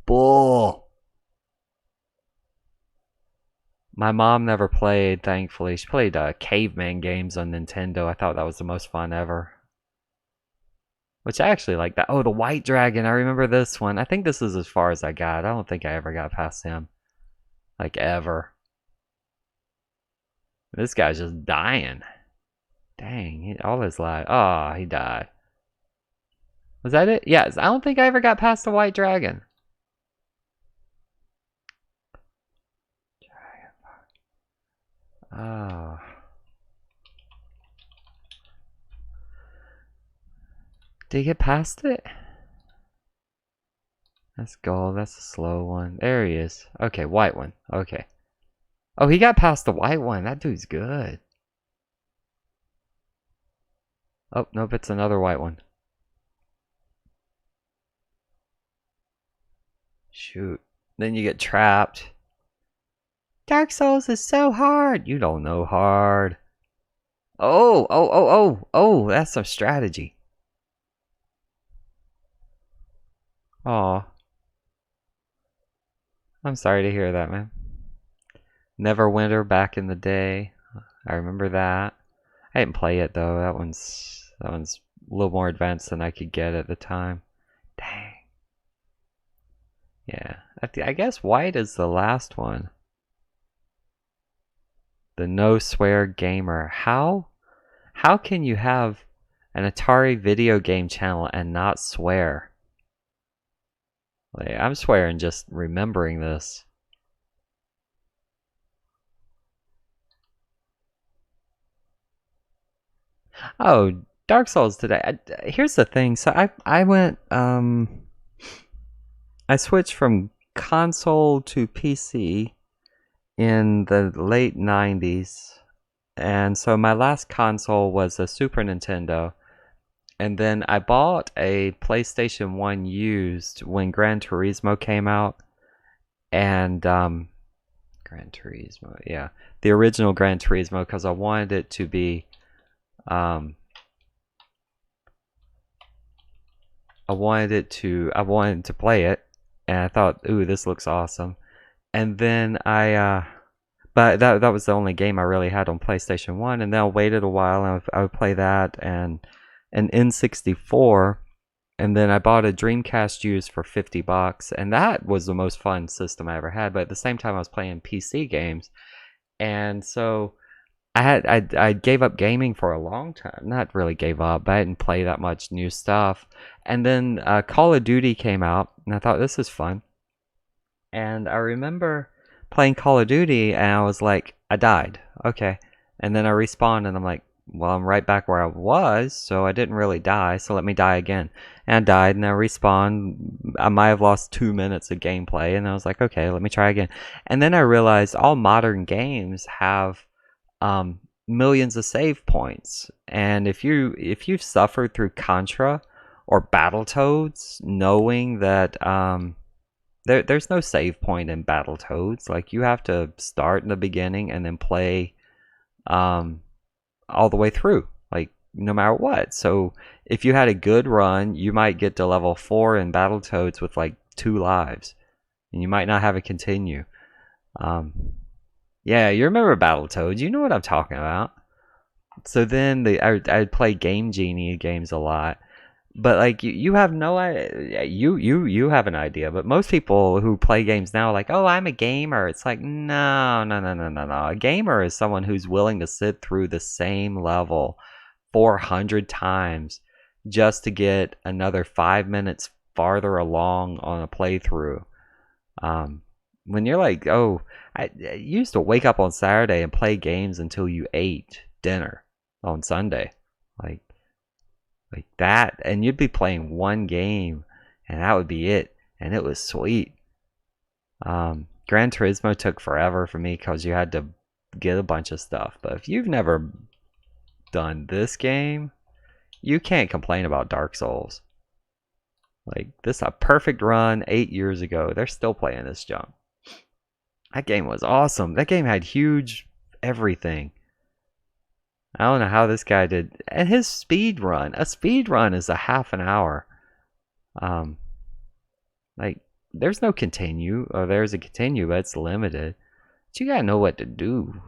Speaker 1: Bull. My mom never played, thankfully. She played caveman games on Nintendo. I thought that was the most fun ever. Which I actually like that. Oh, the white dragon. I remember this one. I think this is as far as I got. I don't think I ever got past him. Like, ever. This guy's just dying. Dang, all his life. Oh, he died. Was that it? Yes, I don't think I ever got past the white dragon. Oh. Did he get past it? That's gold. That's a slow one. There he is. Okay, white one. Okay. Oh, he got past the white one. That dude's good. Oh, nope, it's another white one. Shoot. Then you get trapped. Dark Souls is so hard. You don't know hard. Oh, that's some strategy. Aw. I'm sorry to hear that, man. Neverwinter back in the day. I remember that. I didn't play it though. That one's a little more advanced than I could get at the time. Dang. Yeah. I guess white is the last one. The no swear gamer. How can you have an Atari video game channel and not swear? Like, I'm swearing just remembering this. Oh, Dark Souls today. Here's the thing. So I went I switched from console to PC in the late 90s. And so my last console was a Super Nintendo. And then I bought a PlayStation 1 used when Gran Turismo came out. And Gran Turismo, yeah. The original Gran Turismo, because I wanted it to be I wanted to play it, and I thought, ooh, this looks awesome. And then but that was the only game I really had on PlayStation 1, and then I waited a while, and I would play that, and an N64, and then I bought a Dreamcast used for $50, and that was the most fun system I ever had, but at the same time I was playing PC games, and so I gave up gaming for a long time. Not really gave up, but I didn't play that much new stuff. And then Call of Duty came out, and I thought, this is fun. And I remember playing Call of Duty, and I was like, I died. Okay. And then I respawned, and I'm like, well, I'm right back where I was, so I didn't really die, so let me die again. And I died, and I respawned. I might have lost 2 minutes of gameplay, and I was like, okay, let me try again. And then I realized all modern games have millions of save points, and if you've suffered through Contra or Battletoads, knowing that there's no save point in Battletoads. Like, you have to start in the beginning and then play all the way through, like, no matter what. So if you had a good run, you might get to level 4 in Battletoads with like 2 lives, and you might not have it continue. Yeah, you remember Battletoads. You know what I'm talking about. So then I'd play Game Genie games a lot. But like you have no idea. You have an idea. But most people who play games now are like, oh, I'm a gamer. It's like, no. A gamer is someone who's willing to sit through the same level 400 times just to get another 5 minutes farther along on a playthrough. When you're like, oh, I used to wake up on Saturday and play games until you ate dinner on Sunday, like that, and you'd be playing one game, and that would be it, and it was sweet. Gran Turismo took forever for me because you had to get a bunch of stuff. But if you've never done this game, you can't complain about Dark Souls. Like, this is a perfect run 8 years ago. They're still playing this junk. That game was awesome. That game had huge everything. I don't know how this guy did. And his speed run. A speed run is a half an hour. Like, there's no continue. Or there's a continue, but it's limited. But you gotta know what to do.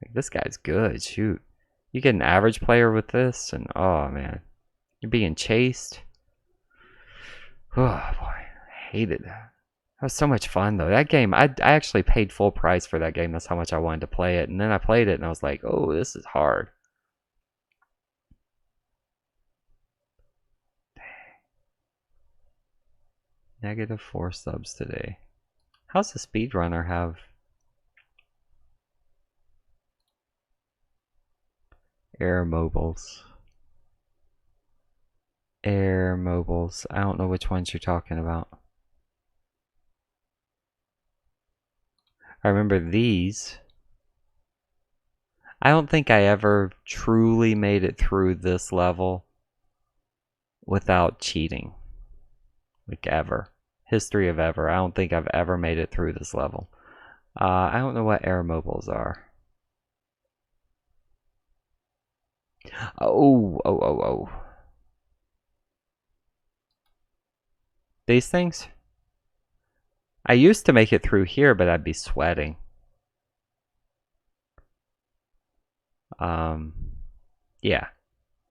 Speaker 1: Like, this guy's good. Shoot. You get an average player with this, and oh man. You're being chased. Oh boy. I hated that. That was so much fun though. That game, I actually paid full price for that game. That's how much I wanted to play it. And then I played it and I was like, oh, this is hard. Dang. -4 subs today. How's the speedrunner have? Air mobiles. Air mobiles. I don't know which ones you're talking about. I remember these. I don't think I ever truly made it through this level without cheating. Like ever. History of ever. I don't think I've ever made it through this level. I don't know what air mobiles are. Oh. These things? I used to make it through here, but I'd be sweating. Yeah,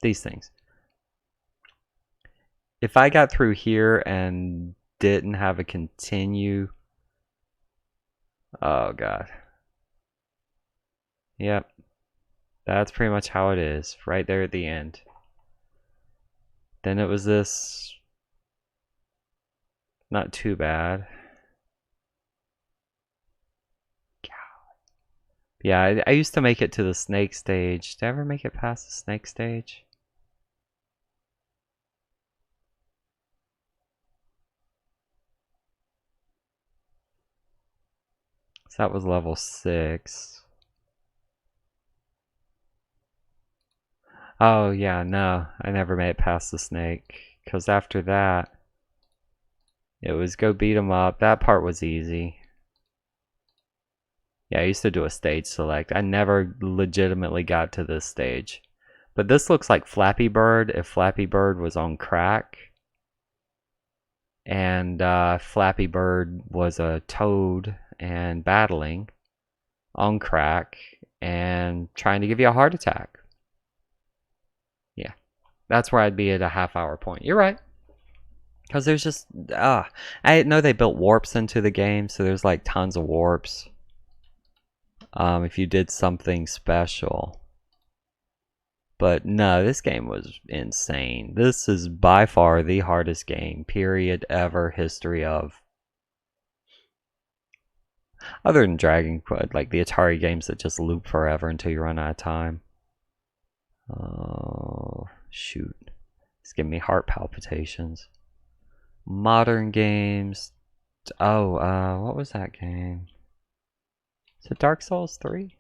Speaker 1: these things. If I got through here and didn't have a continue, oh god. Yep, that's pretty much how it is, right there at the end. Then it was this, not too bad. Yeah, I used to make it to the snake stage. Did I ever make it past the snake stage? So that was level 6. Oh yeah, no, I never made it past the snake. Because after that, it was go beat him up. That part was easy. Yeah, I used to do a stage select. I never legitimately got to this stage. But this looks like Flappy Bird if Flappy Bird was on crack. And Flappy Bird was a toad and battling on crack and trying to give you a heart attack. Yeah, that's where I'd be at a half-hour point. You're right. Because there's just, I know they built warps into the game, so there's like tons of warps. If you did something special. But no, this game was insane. This is by far the hardest game, period, ever, history of. Other than Dragon Quest, like the Atari games that just loop forever until you run out of time. Oh, shoot. It's giving me heart palpitations. Modern games. Oh, what was that game? Is it Dark Souls 3?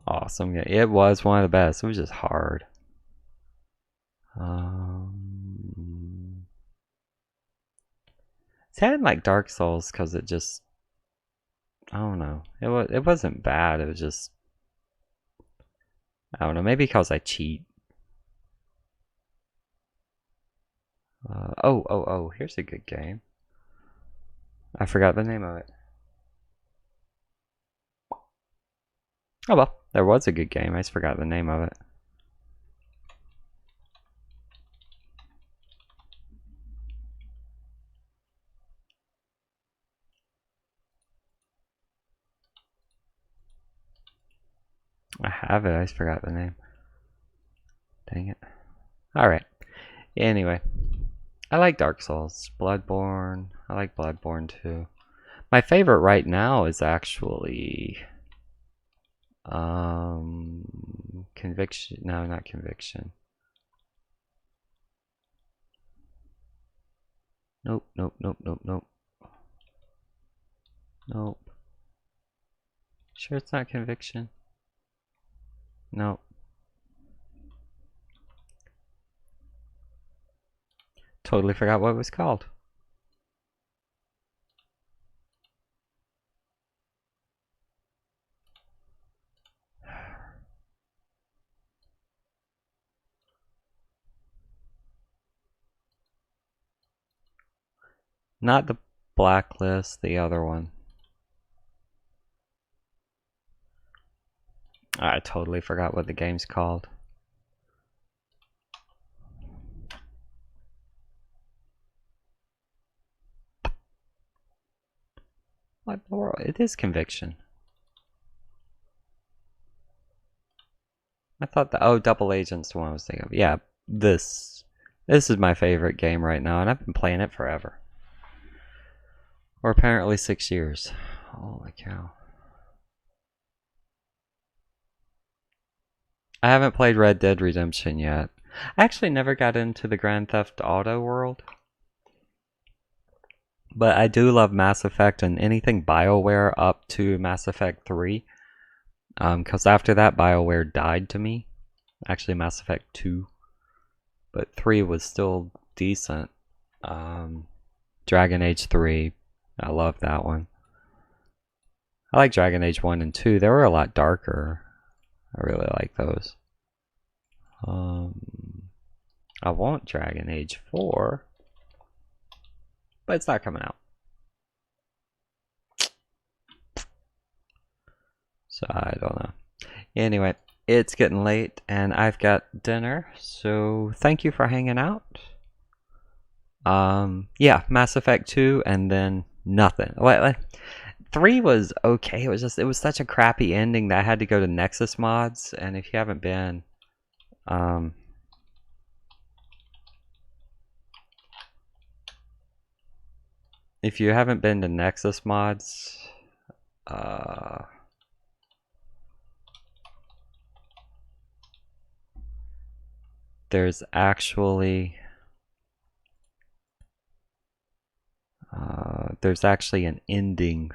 Speaker 1: Awesome. It was one of the best. It was just hard. See, I didn't like Dark Souls because it just, I don't know. It wasn't bad. It was just, I don't know. Maybe because I cheat. Oh, here's a good game. I forgot the name of it. Oh well, there was a good game. I just forgot the name of it. I have it. I just forgot the name. Dang it. Alright. Anyway. I like Dark Souls. Bloodborne. I like Bloodborne too. My favorite right now is actually Conviction. No, not conviction. Nope, nope, nope, nope, nope. Nope. Sure it's not conviction? Nope. Totally forgot what it was called. Not the blacklist, the other one. I totally forgot what the game's called. What the world? It is conviction. I thought the Double Agent's the one I was thinking of. Yeah, this is my favorite game right now, and I've been playing it forever. Or apparently 6 years. Holy cow. I haven't played Red Dead Redemption yet. I actually never got into the Grand Theft Auto world. But I do love Mass Effect and anything BioWare up to Mass Effect 3. Because after that, BioWare died to me. Actually, Mass Effect 2. But 3 was still decent. Dragon Age 3. I love that one. I like Dragon Age 1 and 2. They were a lot darker. I really like those. I want Dragon Age 4. But it's not coming out. So I don't know. Anyway, it's getting late and I've got dinner. So thank you for hanging out. Yeah, Mass Effect 2 and then nothing. 3 was okay. It was such a crappy ending that I had to go to Nexus Mods, and if you haven't been to Nexus Mods, there's actually an ending,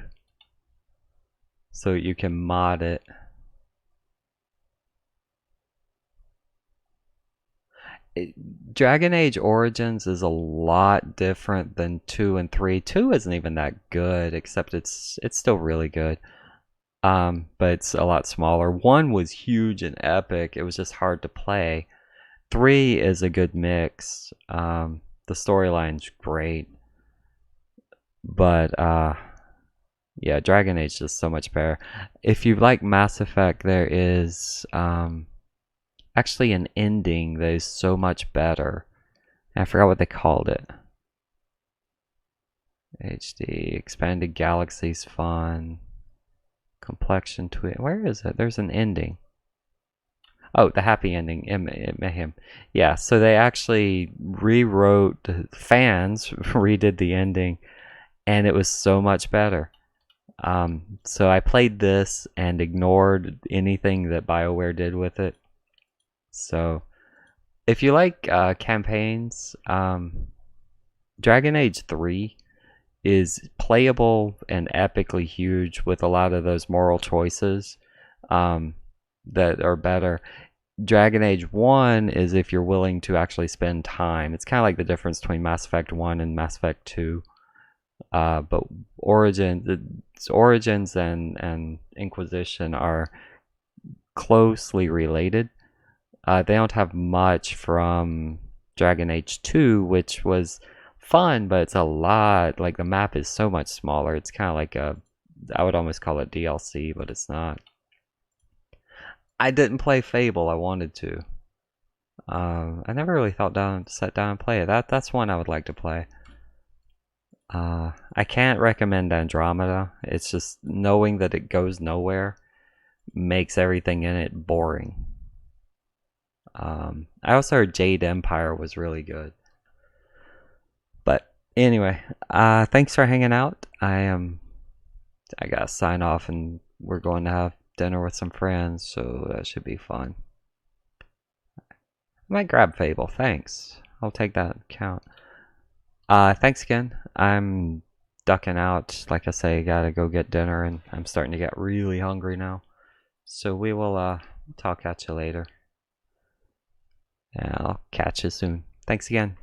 Speaker 1: so you can mod it. Dragon Age Origins is a lot different than 2 and 3. 2 isn't even that good, except it's still really good. But it's a lot smaller. 1 was huge and epic. It was just hard to play. 3 is a good mix. The storyline's great. But yeah, Dragon Age is just so much better. If you like Mass Effect, there is actually an ending that is so much better. I forgot what they called it. HD, Expanded Galaxies Fun, Complexion Twin. Where is it? There's an ending. Oh, the happy ending. Mayhem. Yeah, so they actually rewrote, fans redid the ending, and it was so much better. So I played this and ignored anything that BioWare did with it. So if you like campaigns, Dragon Age 3 is playable and epically huge with a lot of those moral choices that are better. Dragon Age 1 is if you're willing to actually spend time. It's kind of like the difference between Mass Effect 1 and Mass Effect 2. But Origins and Inquisition are closely related. They don't have much from Dragon Age 2, which was fun, but it's a lot, like the map is so much smaller. It's kind of like I would almost call it DLC, but it's not. I didn't play Fable. I wanted to. I never really sat down and play it. That's one I would like to play. I can't recommend Andromeda. It's just knowing that it goes nowhere makes everything in it boring. I also heard Jade Empire was really good. But anyway, thanks for hanging out. I gotta sign off and we're going to have dinner with some friends, so that should be fun. I might grab Fable, thanks. I'll take that account. Thanks again. I'm ducking out. Like I say, gotta go get dinner, and I'm starting to get really hungry now. So we will talk at you later. Yeah, I'll catch you soon. Thanks again.